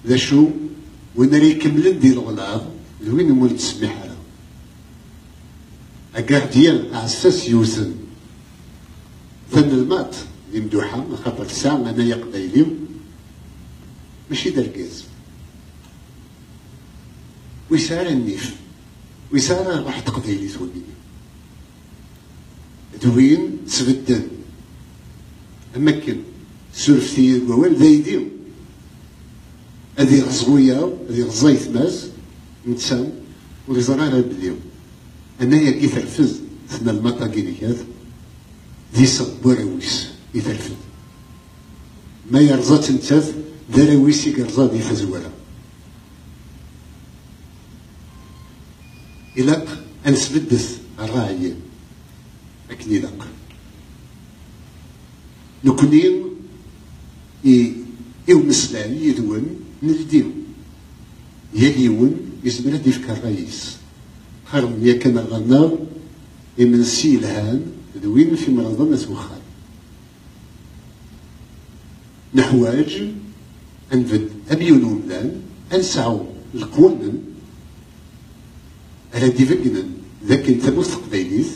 ذا شو وين راه يكملن ديال الغلاظ لوين مول تسمح على أكارديان عساس يوزن ثن المات اللي مدوحة خاطر ساعة أنا يقبايلي ماشي دركاز ويسار النيف ويسار راح تقبايلي ثوبيني دوين تسبدن أماكن سورفتي الجوال ذا يديو هذه غزوية هذه غزايت ماس نتسام ولي زرارة بديو أنايا كي ترفز ثنا المطا كينيكات ذي صبوراويس يترفز ما يرزا تنتاز دراويسي كرزا دي فزورة إلاق أنسبدث الراعيين أكني لاق نكونين مسلان يدون نلديو يليون يزمر ديفك الرئيس خرم يا كان الغنار من سيلهان دوين في مرضى مسوخان نحواج أنفد أبيون وملان أنسعو القوانن على ديفقنا لكن تبوث قبيليث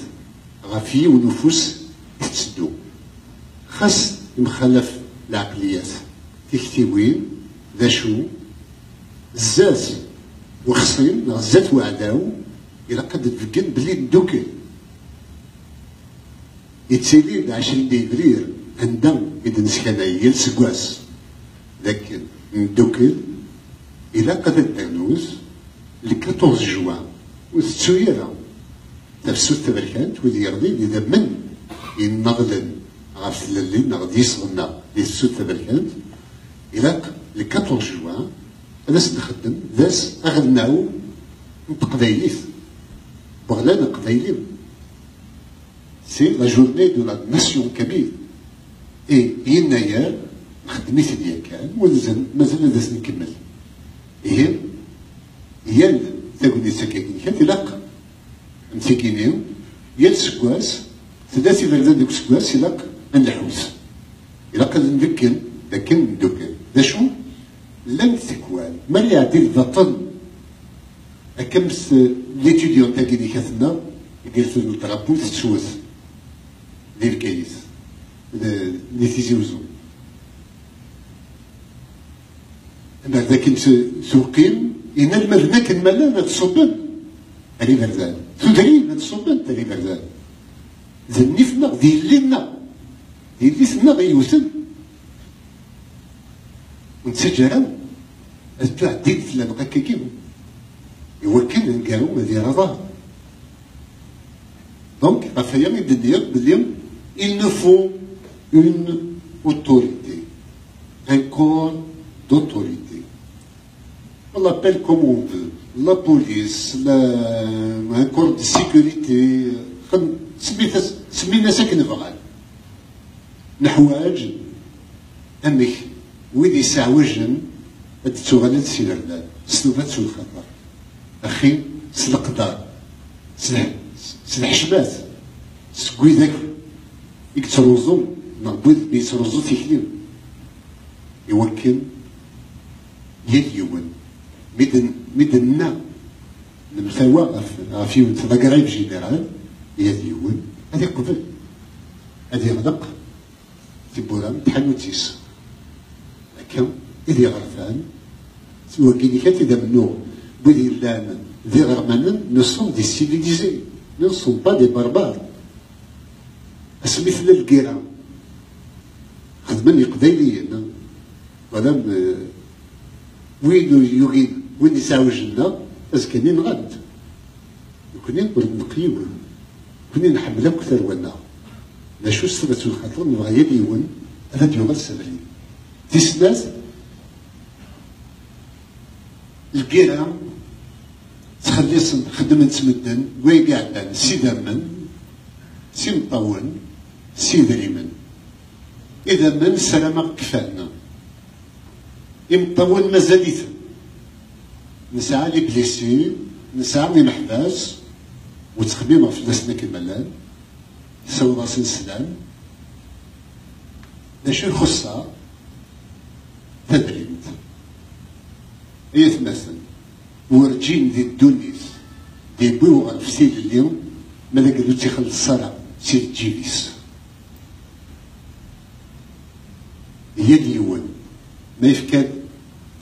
غافي ونفوس تسدو خاص مخالف العقليات تكتيوين ذا شو الزاز وخصين غزات وعداو إلا قد تفقن بلي ندوكل يتسيلي 20 ديفرير عندهم إذا نسكن عيال سكواس لكن ندوكل إلا قد الدانوز ل 14 جوان وتسويرة تفسو التبركات وذي يرضي إذا من ينغلن غاف اللي نغدي يصغنا لسو التبركات إلا ل 14 جوان أنا سنخدم ذاس أغناو نتقبايليث بغلانا قبايلين سي لا جورني دو لا ناسيون كبير إي يناير خدميت ديال كان مازال داس نكمل هي تاكل سكاكين كانت لاق مسكينيو يا السكواس ثلاثي بردان دوك السكواس لاق نحوس لاق نذكر لكن ندوكل ذا شو لم تكوان ما يعدي البطن أكمس ليتيديون تاعي اللي كاتنا قلت له الطرابو تسوس ديال الكايس اللي تيزوزو أما ذاك سوقين إن المبنى كان مالا تصبن علي بردان تدري ما تصبن علي بردان ذنفنا ديالنا ديالنا غيوسن ونتسجلوا أتبع ديت لنا كيكيو يوكل نلقاو هذه رضا دونك غافايا يبدا بلي il nous faut une autorité un corps d'autorité on l'appelle comme on veut la police un corps de sécurité سمينا ساكن فغال نحواج أمك ويدي سعوجن تتوغلد سيلردان سلوفات سو الخطر أخي سلقدار سلحشمات سكويدك يكتروزو نقبض بيتروزو تيكليم يوكل يليون مدنا المساواة غافي تلاقرايب جينيرال يليون هذه قبل هذه غدق تبورام تحنوتيس هكا إذا غرفان وكيني كانت إذا منو بودي لان ذي غرمانا ne sont des civilisés ne sont pas des barbares اسمثل الكيران خدمني قبيليين ولا وين يغين وين يساوج لنا أزكني نغد وكني نقول نقيم كني نحمل أكثر ونا لا شو سبت الخطر نبغى يديون أنا ديوغ السبري تسناس القيرة تخلي خدمة تمدن وين قاعدان سي دمن سي مطون سي دريمن إذا من سلامة كفانا يمطون مازاليت نسعى لي بليسي نسعى لي محباس وتخميمة فلاسنا كمالان يساوي راس السلام لاش الخصة تدريب هي تمثل ورجين ذي الدنيس دي بوغ في سيل اليوم مالا قالوا تيخل الصلاة سير جيفيس هي اليوم ما يفكاد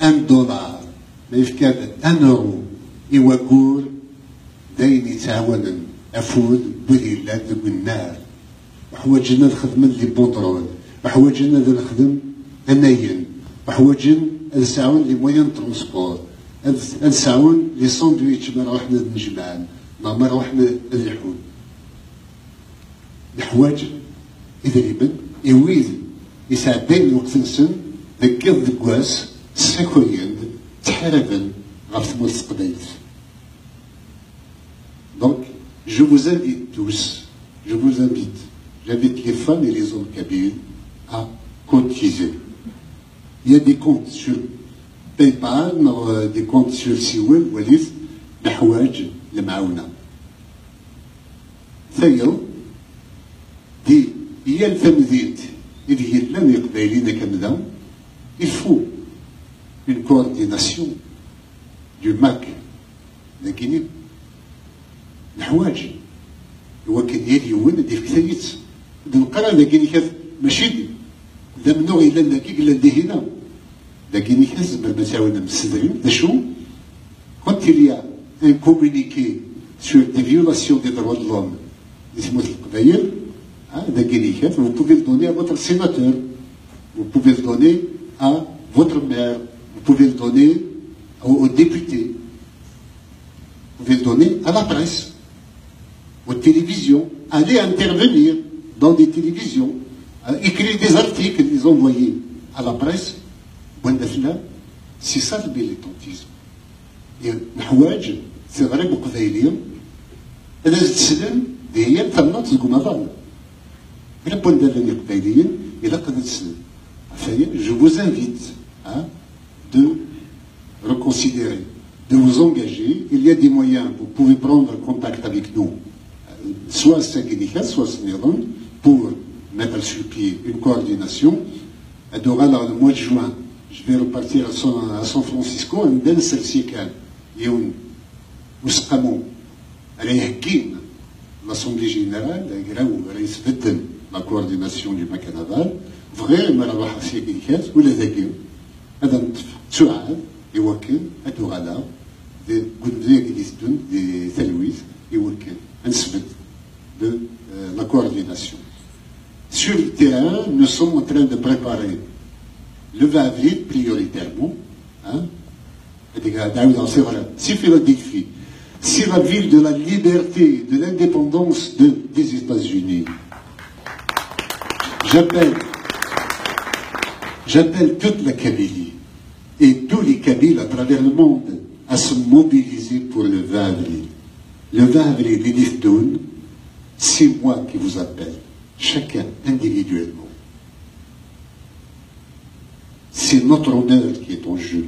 $1 ما يفكاد €1 يوكور داين يتعاون أفود بذيلات والنار وحواجنا نخدم لي بونطرول وحواجنا نخدم أناين وحواجنا نساون لي موين ترونسبور نساون لي ساندويتش ما روحنا نجمعان ما روحنا نريحون الحواج إذا يبن يويد يساعدين الوقت نسن ذكر ذكواس ساكوين تحاربن غير تموت قبيل. Donc, je vous invite tous, j'invite les femmes et les hommes kabyles à cotiser. Il y a des comptes sur PayPal, des comptes sur Siwel, Wallis, Mahouaj, le Maouna. ثانيا دي هي التمديد اللي هي لم يقبلين كمذا il faut une coordination du MAC la Guinée الحواج هو كان يليون دير كثيت نقرا لكن كيف ماشي لم نوع الا لكي الا دي هنا لكن كيف ما تعاون مستدرين شو quand il y a un communiqué sur des violations des droits de l'homme vous pouvez le donner à votre sénateur, vous pouvez le donner à votre maire, vous pouvez le donner aux députés, vous pouvez le donner à la presse, aux télévisions. Allez intervenir dans des télévisions, écrire des articles, les envoyer à la presse. C'est ça le militantisme. Et الحواج c'est vrai beaucoup d'Aïliens. لازم تسلم هي الفنات القمضان إلا بون دالني قبيليين إلا قد تسلم je vous invite de reconsidérer, de vous engager. Il y a des moyens, vous pouvez prendre contact avec nous, soit à Saint-Guinicat, soit à Saint-Néron, pour mettre sur pied une coordination. Le mois de juin, je vais repartir à San Francisco, un bel certificat, et un Ouskamon, l'Assemblée générale, la coordination du Macanaval, vraiment la Bahassi Guinicat, ou les Aguilles, Adam Tsuad, et Wakin, Adorala, des Goudé-Guilistun, des Saint-Louis, et Wakin, un svet de la coordination. Sur le terrain, nous sommes en train de préparer le 20 avril prioritairement. C'est la ville de la liberté, de l'indépendance des États-Unis. J'appelle toute la Kabylie et tous les Kabyles à travers le monde à se mobiliser pour le 20 avril. Le 20 avril, l'Ilifdoun, c'est moi qui vous appelle, chacun individuellement. C'est notre honneur qui est en jeu,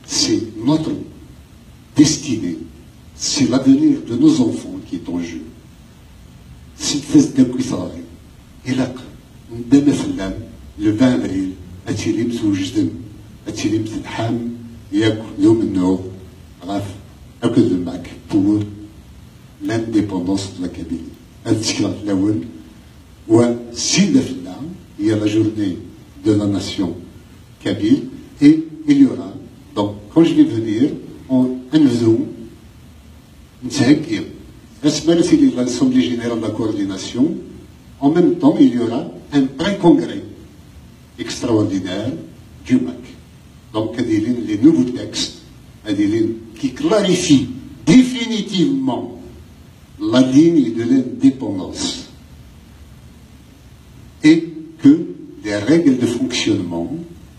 c'est notre destinée, c'est l'avenir de nos enfants qui est en jeu. C'est le et là, le 20 avril, أتيلم سوجدم أتيلم تنحام ياك يوم النور غاف أكد معك pour l'indépendance de la Kabylie. الذكرى الأول وسيدة في العام هي la journée de la nation kabyle et il y aura donc quand je vais venir on نبدو نتهكي اسمها l'Assemblée générale de la coordination. En même temps il y aura un pré-congrès extraordinaire du MAC. Donc, les nouveaux textes qui clarifient définitivement la ligne de l'indépendance et que les règles de fonctionnement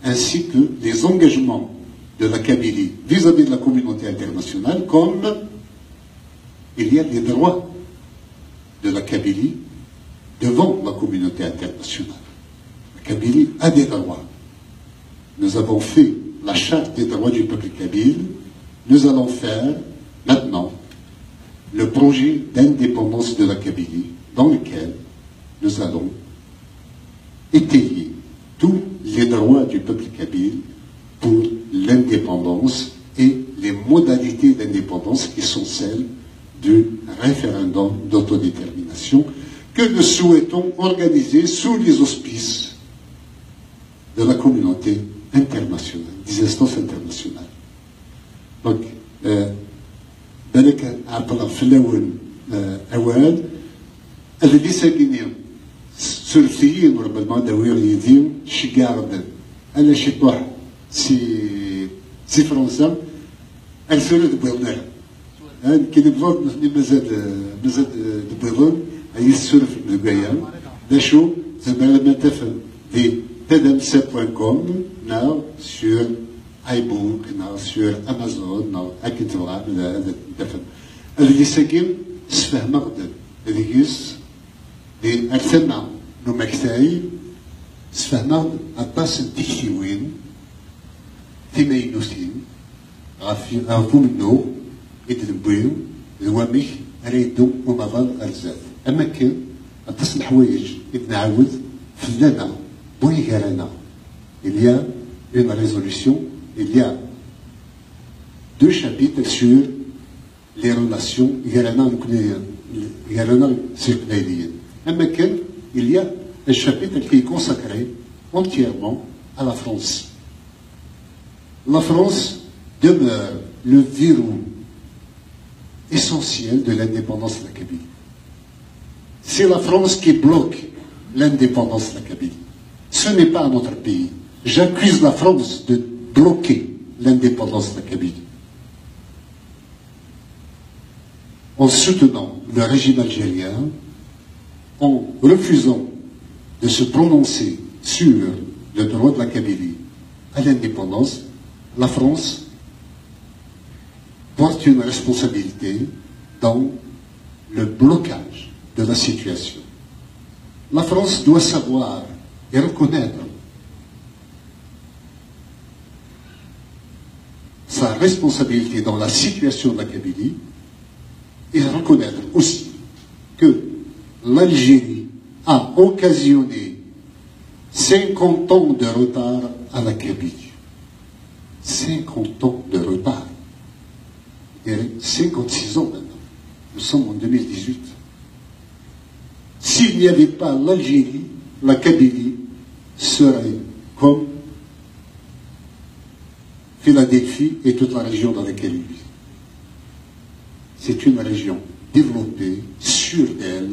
ainsi que les engagements de la Kabylie vis-à-vis de la communauté internationale, comme il y a des droits de la Kabylie devant la communauté internationale. La Kabylie a des droits. Nous avons fait la charte des droits du peuple kabyle. Nous allons faire maintenant le projet d'indépendance de la Kabylie, dans lequel nous allons étayer tous les droits du peuple kabyle pour l'indépendance et les modalités d'indépendance qui sont celles du référendum d'autodétermination que nous souhaitons organiser sous les auspices de la communauté internationale, des instances internationales. Donc, بالك عبر في الأول أوان الذي ساكنين ثلثيين ربما داوير يديم شي قاعد أنا شي طوح سي فرنسا الثلث بيضنا كي نبغوا مازال بيضون هي الثلث البقايا داشو زعما لما تفهم دي tedemse.com now sur iBook now sur Amazon now أكيد تبغى تفهم اللي ساكن سفهم غدا هذيكيس دي أرسلنا نو مكتاي سفهم أباس التكتيوين تيمينوسين غافو منو يتنبويو الواميك ريدو ومظل أرزاق أما كان أتصل الحوايج يتنعاود فلانا Garana. Il y a une résolution, il y a 2 chapitres sur les relations Garana sur Canadienne. Il y a un chapitre qui est consacré entièrement à la France. La France demeure le verrou essentiel de l'indépendance de la Kabylie. C'est la France qui bloque l'indépendance de la Kabylie. Ce n'est pas notre pays. J'accuse la France de bloquer l'indépendance de la Kabylie. En soutenant le régime algérien, en refusant de se prononcer sur le droit de la Kabylie à l'indépendance, la France porte une responsabilité dans le blocage de la situation. La France doit savoir et reconnaître sa responsabilité dans la situation de la Kabylie et reconnaître aussi que l'Algérie a occasionné 50 ans de retard à la Kabylie. 50 ans de retard. Et 56 ans maintenant. Nous sommes en 2018. S'il n'y avait pas l'Algérie, la Kabylie serait comme Philadelphie et toute la région dans laquelle il vit. C'est une région développée, sûre d'elle,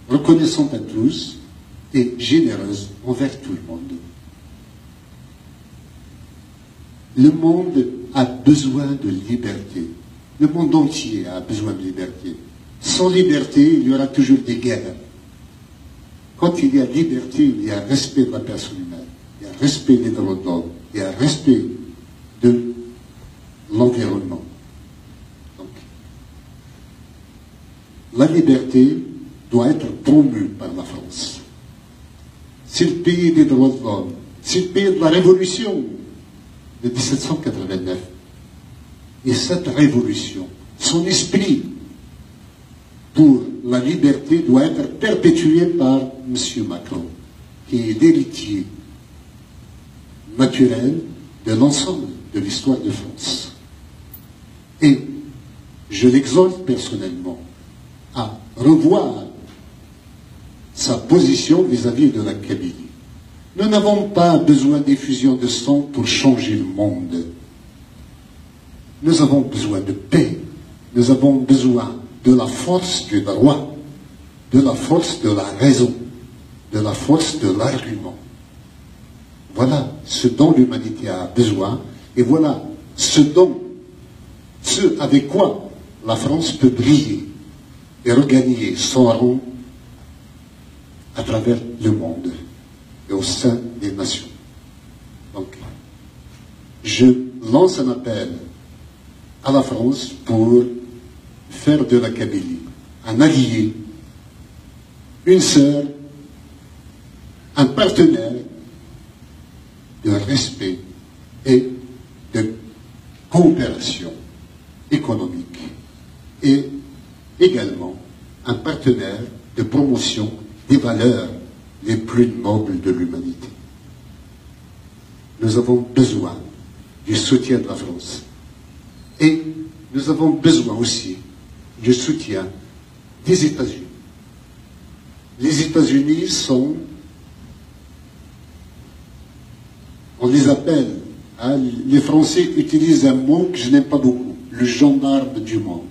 reconnaissante à tous et généreuse envers tout le monde. Le monde a besoin de liberté. Le monde entier a besoin de liberté. Sans liberté, il y aura toujours des guerres. Quand il y a liberté, il y a respect de la personne humaine, il y a respect des droits de l'homme, il y a respect de l'environnement. Donc, la liberté doit être promue par la France. C'est le pays des droits de l'homme, c'est le pays de la révolution de 1789. Et cette révolution, son esprit pour la liberté doit être perpétué par M. Macron, qui est l'héritier naturel de l'ensemble de l'histoire de France. Et je l'exhorte personnellement à revoir sa position vis-à-vis de la Kabylie. Nous n'avons pas besoin d'effusion de sang pour changer le monde. Nous avons besoin de paix. Nous avons besoin de la force du droit, de la force de la raison, de la force de l'argument. Voilà ce dont l'humanité a besoin, et voilà ce avec quoi la France peut briller et regagner son rang à travers le monde et au sein des nations. Donc, je lance un appel à la France pour faire de la Kabylie un allié, une sœur, un partenaire de respect et de coopération économique et également un partenaire de promotion des valeurs les plus nobles de l'humanité. Nous avons besoin du soutien de la France et nous avons besoin aussi du soutien des États-Unis. Les États-Unis sont, on les appelle, hein, les Français utilisent un mot que je n'aime pas beaucoup, le gendarme du monde.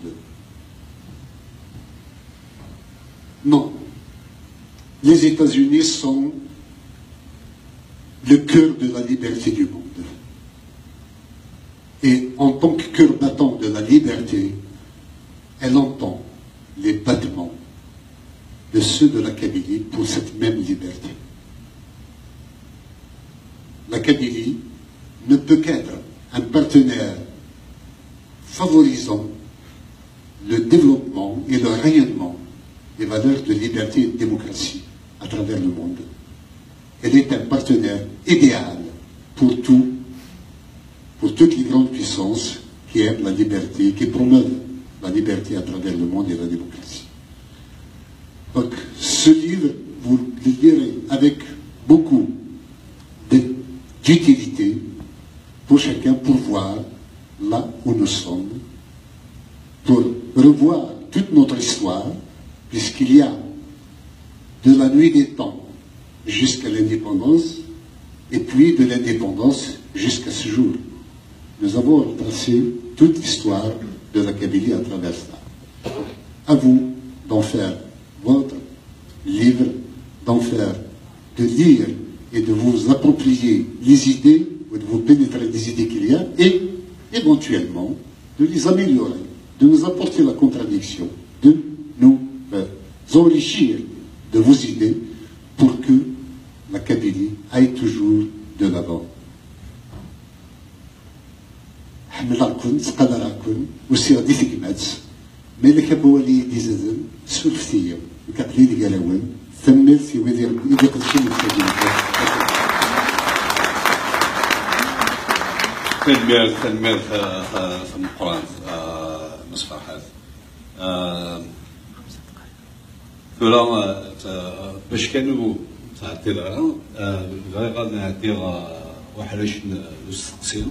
Non, les États-Unis sont le cœur de la liberté du monde. Et en tant que cœur battant de la liberté, elle entend les battements de ceux de la Kabylie pour cette même liberté. La Kabylie ne peut qu'être un partenaire favorisant le développement et le rayonnement des valeurs de liberté et de démocratie à travers le monde. Elle est un partenaire idéal pour toutes les grandes puissances qui aiment la liberté, qui promeuvent la liberté à travers le monde et la démocratie. Donc, ce livre, vous le lirez avec beaucoup d'utilité pour chacun, pour voir là où nous sommes, pour revoir toute notre histoire, puisqu'il y a de la nuit des temps jusqu'à l'indépendance, et puis de l'indépendance jusqu'à ce jour. Nous avons retracé toute l'histoire de la Kabylie à travers ça. À vous d'en faire votre livre, de lire et de vous approprier les idées, ou de vous pénétrer les idées qu'il y a, et éventuellement de les améliorer, de nous apporter la contradiction, de nous enrichir de vos idées pour que la Kabylie aille toujours de l'avant. حملكم تقدركم وسير دي ثقمات ملك بوالي دي زدن سلفتية وكابلي دي قالوان ثمر في وذي قدشي الكبير تنمير في القرآن مصفحات فلا باش كانوا تعطي غادي نعطي واحد نستقسيو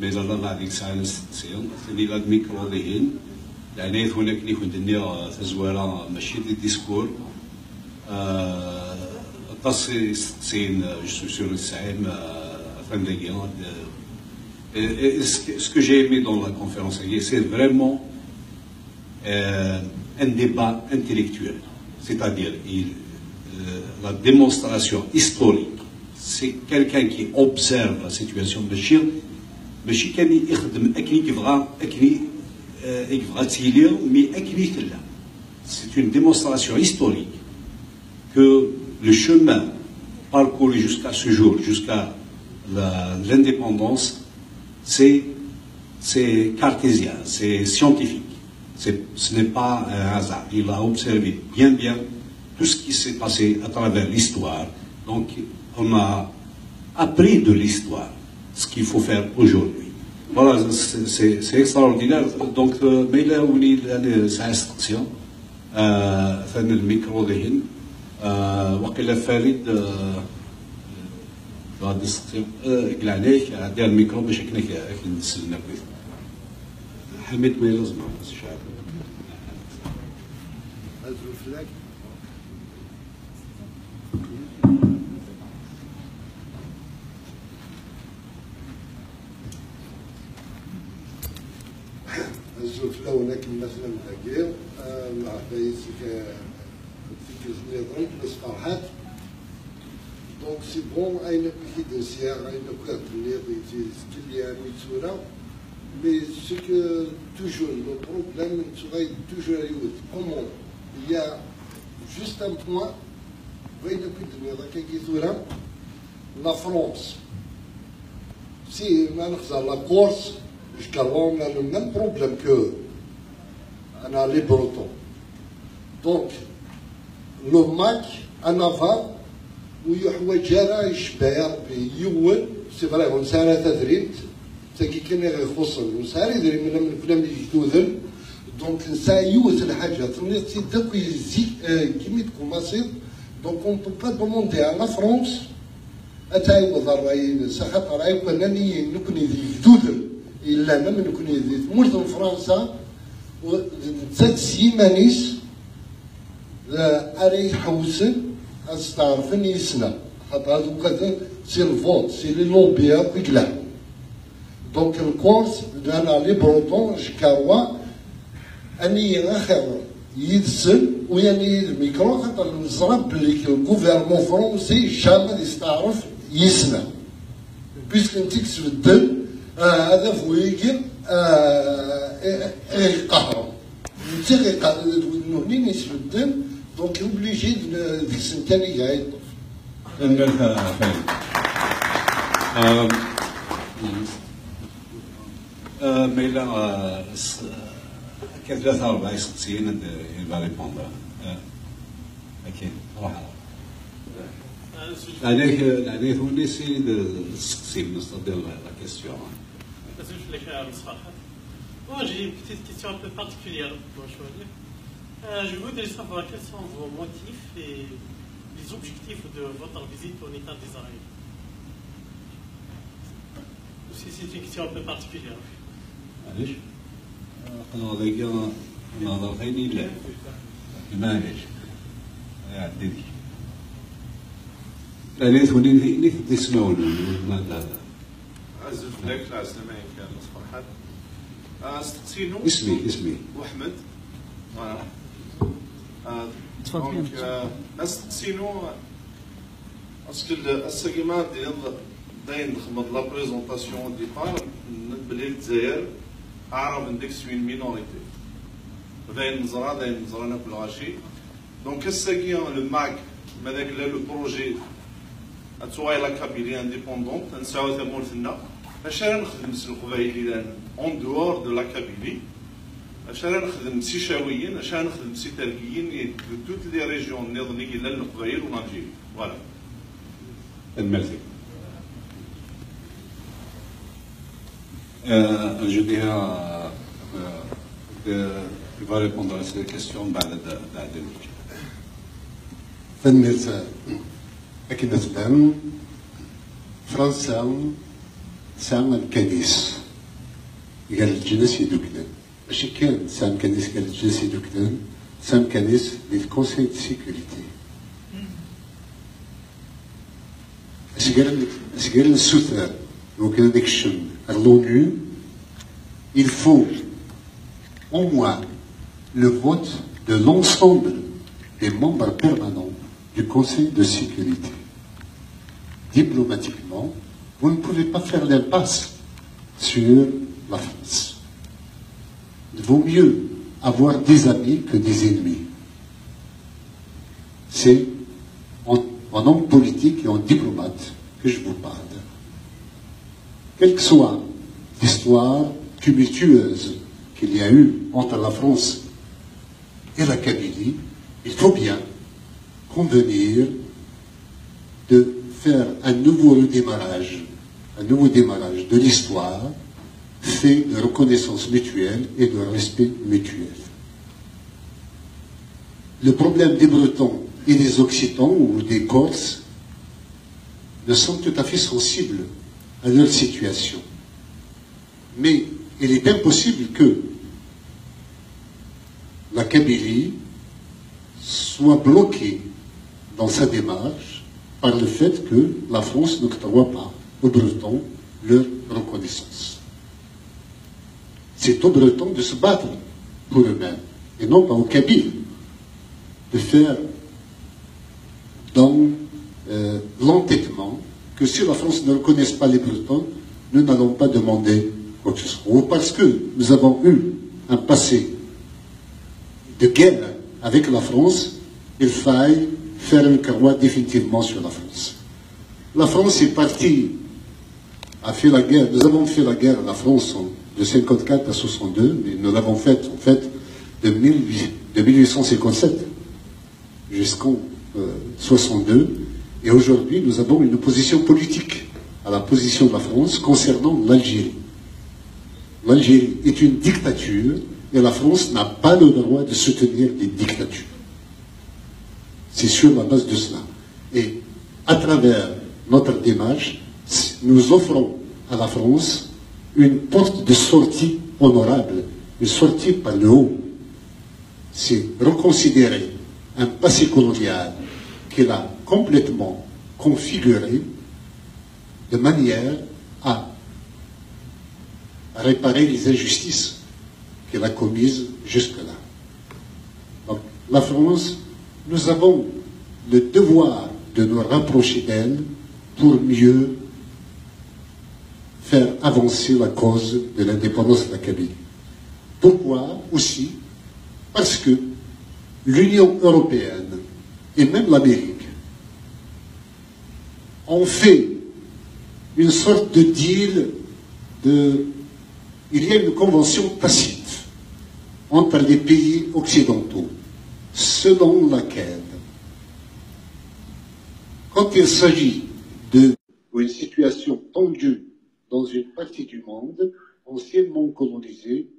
مي لا لا هذيك الساعه نستقسيو ثاني لا الميكرو داين يعني هناك اللي كنت ندير تزواره ماشي دي ديسكور تصي استقسين جو سور الساعه فندقيه ce que j'ai aimé dans la conférence, c'est vraiment un débat intellectuel, c'est-à-dire la démonstration historique. C'est quelqu'un qui observe la situation de Bachir, ماشي كان يخدم أكني يبغى تيلير مي أكني تلا. C'est une démonstration historique que le chemin parcouru jusqu'à ce jour, jusqu'à l'indépendance, c'est cartésien, c'est scientifique. Ce n'est pas un hasard. Il a observé bien tout ce qui s'est passé à travers l'histoire. Donc, on a appris de l'histoire ce qu'il faut faire aujourd'hui. Voilà, c'est extraordinaire. Donc, mais là où il y a des instructions, le micro de Hin, وقيل فريد بعد السقسيم قال عليك دير الميكرو باش هكاك نسلنا بيه حميد ما لازم شعب الزوج هناك مثلا داكير مع فايسك في نظام بس فرحات دونك سي بون اين كي دنسيا اين كي تنيض تكلي ميتورا مي سي كو توجور لو بروبليم تغي توجور يوت كومون يا جوست ان بوين وين كي تنيض كي ثورا لا فرونس سي ما نخزر لا كورس جكرون لو ميم بروبليم كو انا لي بروتون دونك لو ماك انا فا ويحوج راه يشبه يا ربي يول سي فري ونسارة تدريت تاكي كان يخص ونسارة يدري من فلان يجدوذن دونك نسا يوث الحاجة تنيط سي داك يزيد كيمي تكون مصير دونك اون بو با دوموندي على فرونس اتايوض الراي سخط راي كانني نكون يجدوذن الا ما نكون يزيد مولد فرنسا وتسكسي مانيس اري حوسن استعرفني يسنا خاطر هذوك كذا سي الفوت سي لي لوبيا كيكلا دونك الكورس انا لي بروتون شكاوا اني اخر يدسن ويعني الميكرو خاطر نزرب بلي الغوفرمون فرونسي جامي يستعرف يسنا بيسك انت تسبدل هذا فويكي يقهروا انت هني يسبدل دونك اوبليجي ديك السنه اللي جاي ميلا كان 43 سقسيين يبغى ريبوندر اكيد روح عليه هو اللي سي السقسي نستدير لا كيستيون Moi, j'ai une petite question un peu particulière pour choisir. Je voudrais savoir quels sont vos motifs et les objectifs de votre visite au État d'Israël. C'est une question un peu particulière. معليش؟ قناة نظرتين لا معليش يعديك لا ثوني نيت تسمعون لا عزف لك العسلامة كان مصباحات استقسينو اسمي وحمد دونك استقسينو اسكو السيغمات ديال داين نخمض لا بريزونطاسيون ديبار بلي الجزائر اعرب من ديك سوين مينوريتي داين نزرا ناكل غاشي دونك الساكيان لو ماك ماداك لا لو بروجي اتواي لا كابيلي انديبوندونت نساو ثمولتنا اش راه نخدم سي القبايلي اون دور دو لا كابيلي اش راه نخدم سي شاويين اش راه نخدم سي تركيين دو توت لي ريجيون نظني لا القبايل ونجيب فوالا الملكي je dirais il va répondre à ces questions بعد فالمرسى أكيد نتفهم فرنسا سام الكنيس قال الجنس يدوكنا ماشي كان سام كنيس قال الجنس يدوكنا سام كنيس للكونسيل دو سيكوريتي اش قال السوثر وكان هذاك الشم l'ONU il faut au moins le vote de l'ensemble des membres permanents du Conseil de sécurité. Diplomatiquement, vous ne pouvez pas faire l'impasse sur la France. Il vaut mieux avoir des amis que des ennemis. C'est en homme politique et en diplomate que je vous parle. Quelle que soit l'histoire tumultueuse qu'il y a eu entre la France et la Kabylie, il faut bien convenir de faire un nouveau redémarrage, de l'histoire fait de reconnaissance mutuelle et de respect mutuel. Le problème des Bretons et des Occitans ou des Corses ne sont tout à fait sensibles à leur situation. Mais il est impossible que la Kabylie soit bloquée dans sa démarche par le fait que la France n'octroie pas aux Bretons leur reconnaissance. C'est aux Bretons de se battre pour eux-mêmes, et non pas aux Kabyles de faire don l'entêtement que si la France ne reconnaisse pas les Bretons, nous n'allons pas demander quoi que ce soit. Ou parce que nous avons eu un passé de guerre avec la France, il faille faire une carroie définitivement sur la France. La France est partie, a fait la guerre, nous avons fait la guerre à la France de 54 à 62, mais nous l'avons faite en fait de 1857 jusqu'en 62, et aujourd'hui nous avons une position politique à la position de la France concernant l'Algérie. L'Algérie est une dictature et la France n'a pas le droit de soutenir des dictatures. C'est sur la base de cela. Et à travers notre démarche, nous offrons à la France une porte de sortie honorable, une sortie par le haut. C'est reconsidérer un passé colonial qu'elle a complètement configuré de manière à réparer les injustices qu'elle a commises jusque-là. Donc, la France, nous avons le devoir de nous rapprocher d'elle pour mieux faire avancer la cause de l'indépendance de la Kabylie. Pourquoi aussi? Parce que l'Union européenne et même l'Amérique ont fait une sorte de deal il y a une convention tacite entre les pays occidentaux, selon laquelle, quand il s'agit d'une situation tendue dans une partie du monde anciennement colonisée,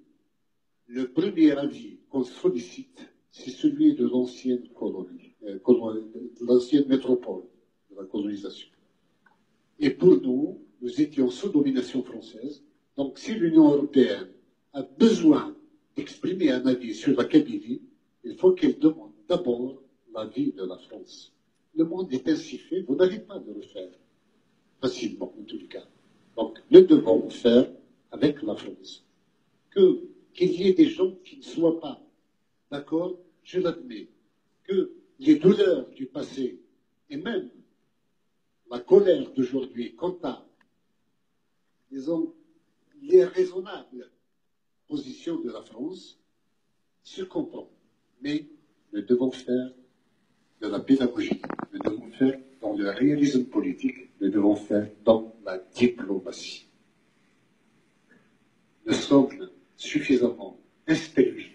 le premier avis qu'on sollicite, c'est celui de l'ancienne colonie, de l'ancienne métropole de la colonisation. Et pour nous, nous étions sous domination française. Donc, si l'Union européenne a besoin d'exprimer un avis sur la Kabylie, il faut qu'elle demande d'abord l'avis de la France. Le monde est ainsi fait, vous n'allez pas le refaire facilement, en tous les cas. Donc, nous devons faire avec la France. Qu'il y ait des gens qui ne soient pas d'accord, je l'admets. Que les douleurs du passé et même la colère d'aujourd'hui quant à, disons, l'irraisonnable position de la France se comprend. Mais nous devons faire de la pédagogie, nous devons faire dans le réalisme politique, nous devons faire dans la diplomatie. Nous sommes suffisamment inspirés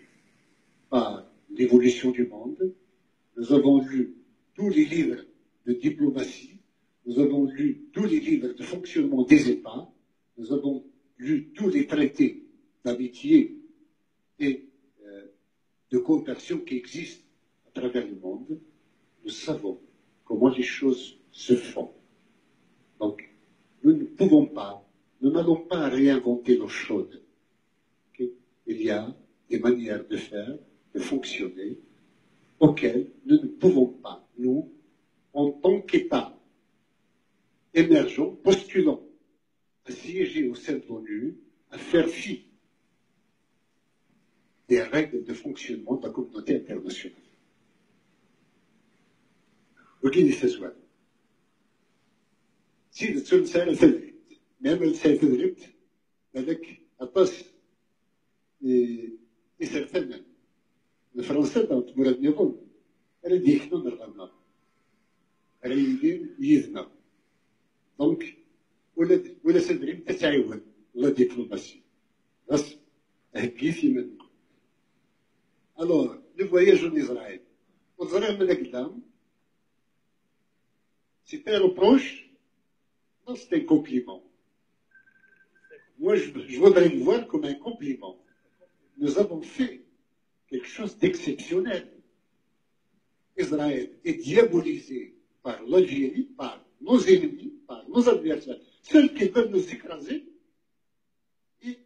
par l'évolution du monde. Nous avons lu tous les livres de diplomatie, nous avons lu tous les livres de fonctionnement des États, nous avons lu tous les traités d'amitié et de coopération qui existent à travers le monde. Nous savons comment les choses se font. Donc, nous ne pouvons pas, nous n'allons pas réinventer l'eau chaude. Okay? Il y a des manières de faire, de fonctionner, auxquelles nous ne pouvons pas, nous, en tant qu'État émergent, postulant à siéger au sein de l'ONU, à faire fi des règles de fonctionnement de la communauté internationale. وكاين يستسوى سيد تسول سالة تدريت ميعمل سالة تدريت هذاك أطاس يسرثنا الفرنسا تمرد نظن أنا ديكنا نرغمنا أنا يدين يذنا دونك ولا سدريم تتعاون لا ديبلوماسي بس هكيتي من alors le voyage en Israël وزرع من القدام. C'est un reproche? Non, c'est un compliment. Moi, je voudrais le voir comme un compliment. Nous avons fait quelque chose d'exceptionnel. Israël est diabolisé par l'Algérie, par nos ennemis, par nos adversaires, ceux qui veulent nous écraser. Et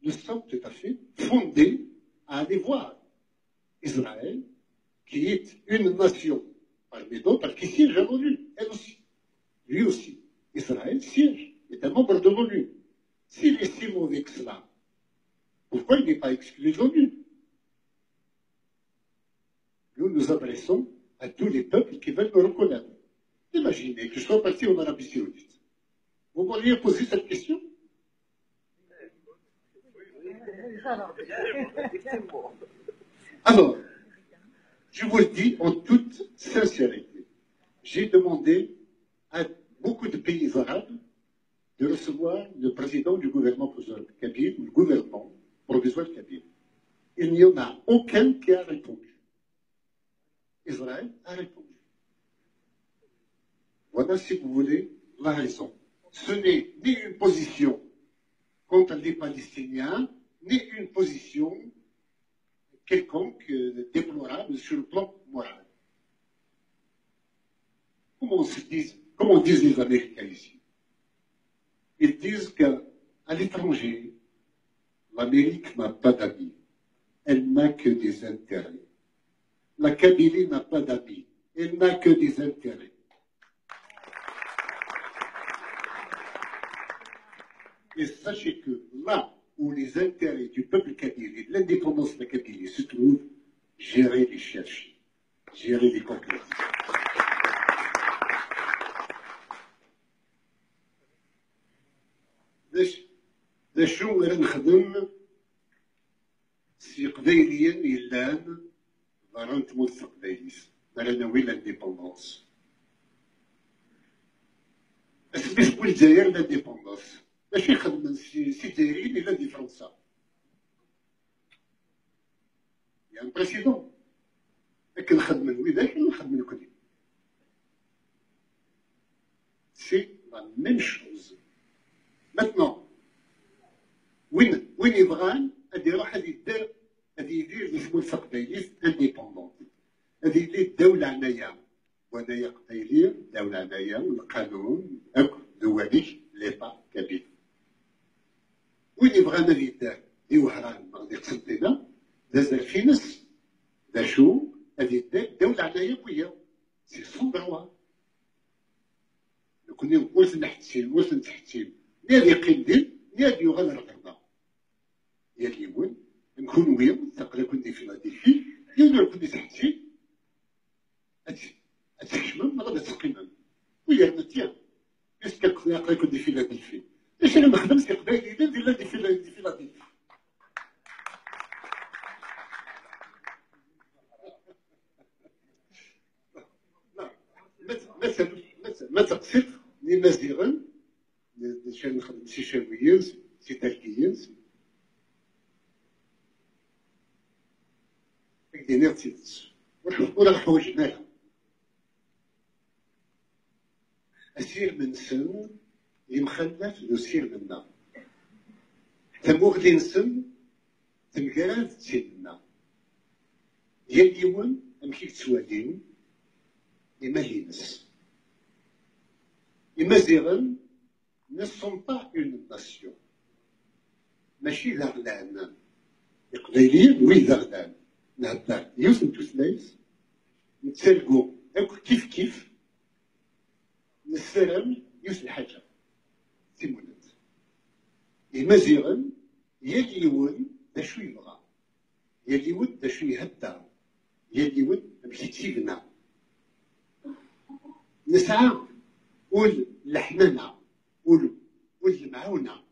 nous sommes tout à fait fondés à aller voir Israël, qui est une nation parmi d'autres, qui siège à l'ONU, elle aussi. Lui aussi. Israël siège, est un membre de l'ONU. S'il est si mauvais que cela, pourquoi il n'est pas exclu de l'ONU? Nous nous adressons à tous les peuples qui veulent me reconnaître. Imaginez que je sois parti en Arabie Saoudite. Vous m'auriez posé cette question? Alors, je vous le dis en toute sincérité, j'ai demandé à beaucoup de pays arabes de recevoir le président du gouvernement provisoire kabyle, ou le gouvernement provisoire kabyle. Il n'y en a aucun qui a répondu. Israël a répondu. Voilà, si vous voulez, la raison. Ce n'est ni une position contre les Palestiniens, ni une position quelconque déplorable sur le plan moral. Comment disent les Américains ici? Ils disent qu'à l'étranger, l'Amérique n'a pas d'amis. Elle n'a que des intérêts. La Kabylie n'a pas d'amis. Elle n'a que des intérêts. Et sachez que là où les intérêts du peuple kabyle et de l'indépendance de la Kabylie se trouvent, j'irai les chercher, j'irai les conclure. د شو غير نخدم سي قبايليا يلان ضران تموت قبايليس رانا وين لانديبوندونس اسميش بو الجزائر لانديبوندونس ماشي خدمة سي دايرين إلا دي فرنسا يعني بريسيدون لكن خدمة وذاك نخدم الكل سي لا ميم شوز ماتنون وين يبغان غادي يروح غادي يدير اللي اسمو القبايليس انديبوندون غادي يدير الدولة عنايا وانايا قبايلي الدولة عنايا القانون دولي ليطا كبير وين يبغى انا اللي دار دي وهران غادي يقصد لنا داز الفينس دا شو غادي دار الدولة عنايا بويا سي سون دروا كنا نقول نحتسين واش نتحتسين ني غادي يقيم ني غادي يغال الغرضة يا اليوم نكون ويا تقرا كنت في لاديفي يقدر كنت تحتسين اتحشمم ما غادي تقيم ويا نتيا بس كنقرا كنت في لاديفي ليش انا ما خدمتش قبايلي ندير لادي في لاديفي ما تقصد لي مزيغن شان نخدم سي شاويين سي تركيين دينير تيتس ولا حوايج مالها اسير من سن اللي مخلف يسير منا تموغ لي نسن تمكرات تسير منا ديال اليوم امشي تسوالين إما هينس إما زيغن ne sont pas une nation ماشي لغلان القبايليين وين لغلان نهضر يوسف توسلايس نتسالقو اكل كيف نسلم يوسف الحاجة سيمونات إما زيغن يليون دا شو يبغى يليون دا شو يهدى يليون ماشي تسيبنا نسعى قول لحمنا قول المعونة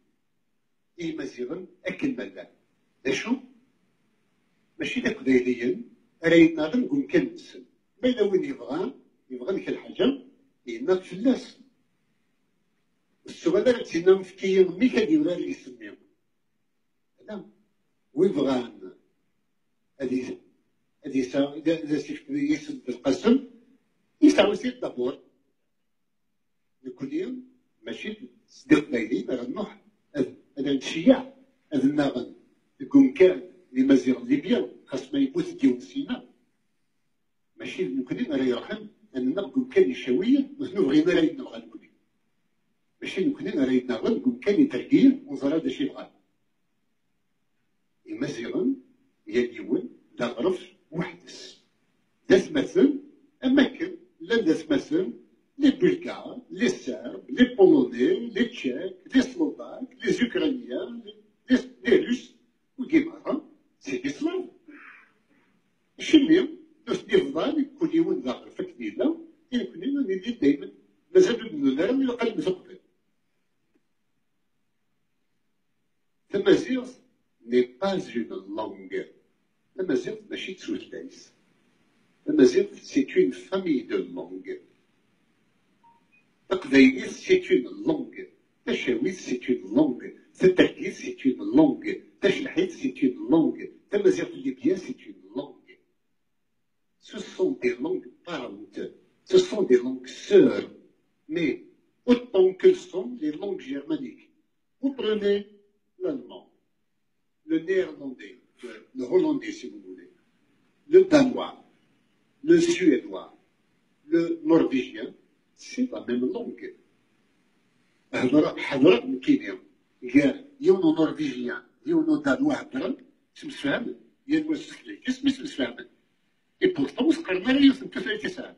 إيه مزيغن أكل ملان شو ماشي دا قبايليا راينا غير نقول كان نسن ما إلا وين يبغى لك الحاجة يناض فلاس السؤال راه تينا مفكيين مي كديروا اللي يسميهم لا ويبغان هذه إذا يسد القسم يساوي سيد دابور لكل يوم ماشي صديق ليلي ما غنروح هذا نشيع هذا الناغن يكون كان لي مزيغ ليبيا خاص ما يبوث ديون سينا ماشي ممكن راه يرحم أن نقول كان يشاوية وثنو بغينا راه يدنا نقول ماشي ممكن راه يدنا نقول كان يترقية ونظر هذا شي بغا مزيغا هي اليوم دا غرف وحدس داس مثل أماكن لا داس مثل لي بلغار لي سرب لي بولوني لي تشيك لي سلوفاك لي اوكرانيان لي روس وكيما سي دي سلاف شنو دوس دي فضال كل يوم ذا Tamazight n'est pas une langue. Tamazight machit soutlaïs. Tamazight, c'est une famille de langues. Taqbaylit, c'est une langue. Tachawit, c'est une langue. Tatarkit, c'est une langue. Tachlahit, c'est une langue. Tamazight libyen, c'est une langue. Ce sont des langues parentes. Ce sont des langues sœurs. Mais autant que sont les langues germaniques. Vous prenez l'allemand, le néerlandais, le hollandais si vous voulez, le danois, le suédois, le norvégien, c'est la même langue. حضرات مكينين قال يونو نورفيجيان يونو دانوا هضرن تمسفهم ينوى السكلي اسمي تمسفهم اي بورتون سقرنا لي يوسف تسعة تسعة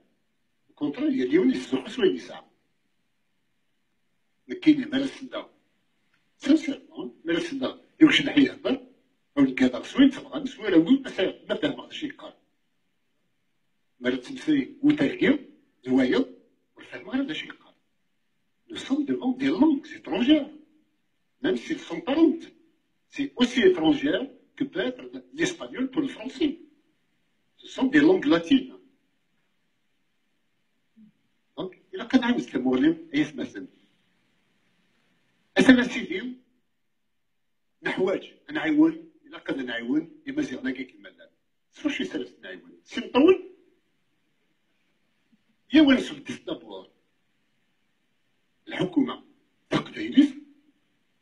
كونترا هي اليوم يسوق سوى يسعة مكينين مالا السنة سنسيرمون مالا السنة يوش نحي يهضر أو نكادر سوين تبغى نسوي لا وين ما فاهم شي قال مالا تمسي وتركيب زوايا والفهم هذا شي قال. Nous sommes devant des langues étrangères, même s'ils sont parentes. C'est aussi étrangère que peut être l'espagnol pour le français. Ce sont des langues latines. Donc, il a quand même ce mot-là, et il se met. أنا سيدي نحواج نعاون إلا قد نعاون يمازيغنا كي كمالنا. شو يسالف نعاون؟ سي نطول يا وين سبت دابور الحكومة تقديريس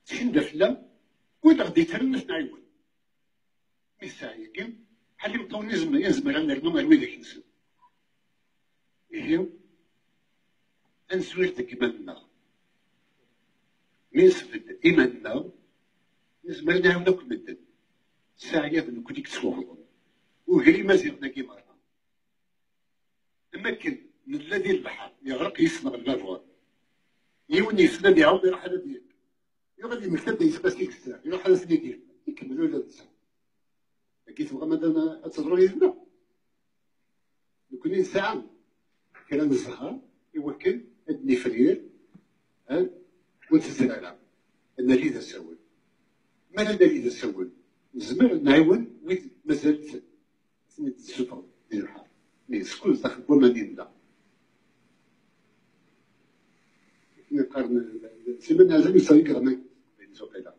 سين دفلا وإذا غدي ترمس نعاون. مي ساعي كي حالي مطون يزمر أنا رنو مالوي ذاك نسو. إيه أنسوير تكملنا. نسبة إيماننا نزمر نعاونك مدن ساعية بنو كديك تسوغلون وغير مازيغنا كيما رانا أماكن من الذي البحر يغرق يصنع الغروة يوني يسند يعاود يروح على ديالك يغادي المكتب يسبس ليك الساعة يروح على سني ديالك يكملوا ولا نسى كي تبغى مثلا تصدروا يزنا يكون ساعة كلام الزهر يوكل ادني فرير وتزرع أنا اللي ذا سوي ما أنا اللي ذا سوي زمر نعاون ويت مازال سميت السفر ديال الحال مي سكول داخل بومانين لا نقارن سيما لازم يسوي كرامي بين زوقيلا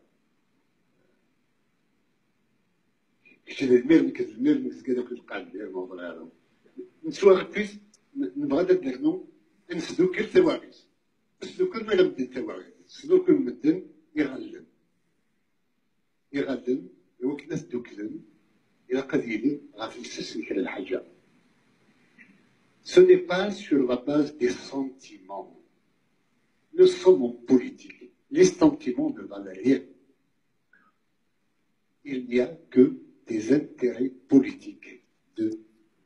كشي المير كذا كذا القلب ديال الموضوع هذا نسوا ركيز نبغى نديرو نسدو كل ثوابت نسدو كل ما لم ثوابت سلوك المدن يغلم يوكل ناس دوكلن إلى قديم غاف يسسن كلا الحاجة. Ce n'est pas sur la base des sentiments. Nous sommes en politique. Les sentiments ne valent rien. Il n'y a que des intérêts politiques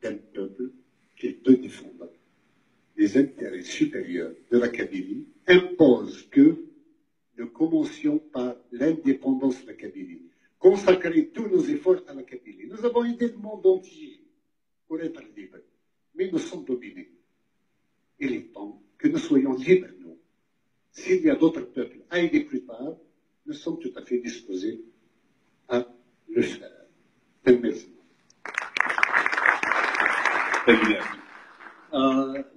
d'un peuple qu'il peut défendre. Les intérêts supérieurs de la Kabylie imposent que nous commencions par l'indépendance de la Kabylie, consacrer tous nos efforts à la Kabylie. Nous avons aidé le monde entier pour être libres, mais nous sommes dominés. Il est temps que nous soyons libres, nous. S'il y a d'autres peuples à aider plus tard, nous sommes tout à fait disposés à le faire. Merci. Très bien.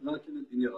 لكن الدنيا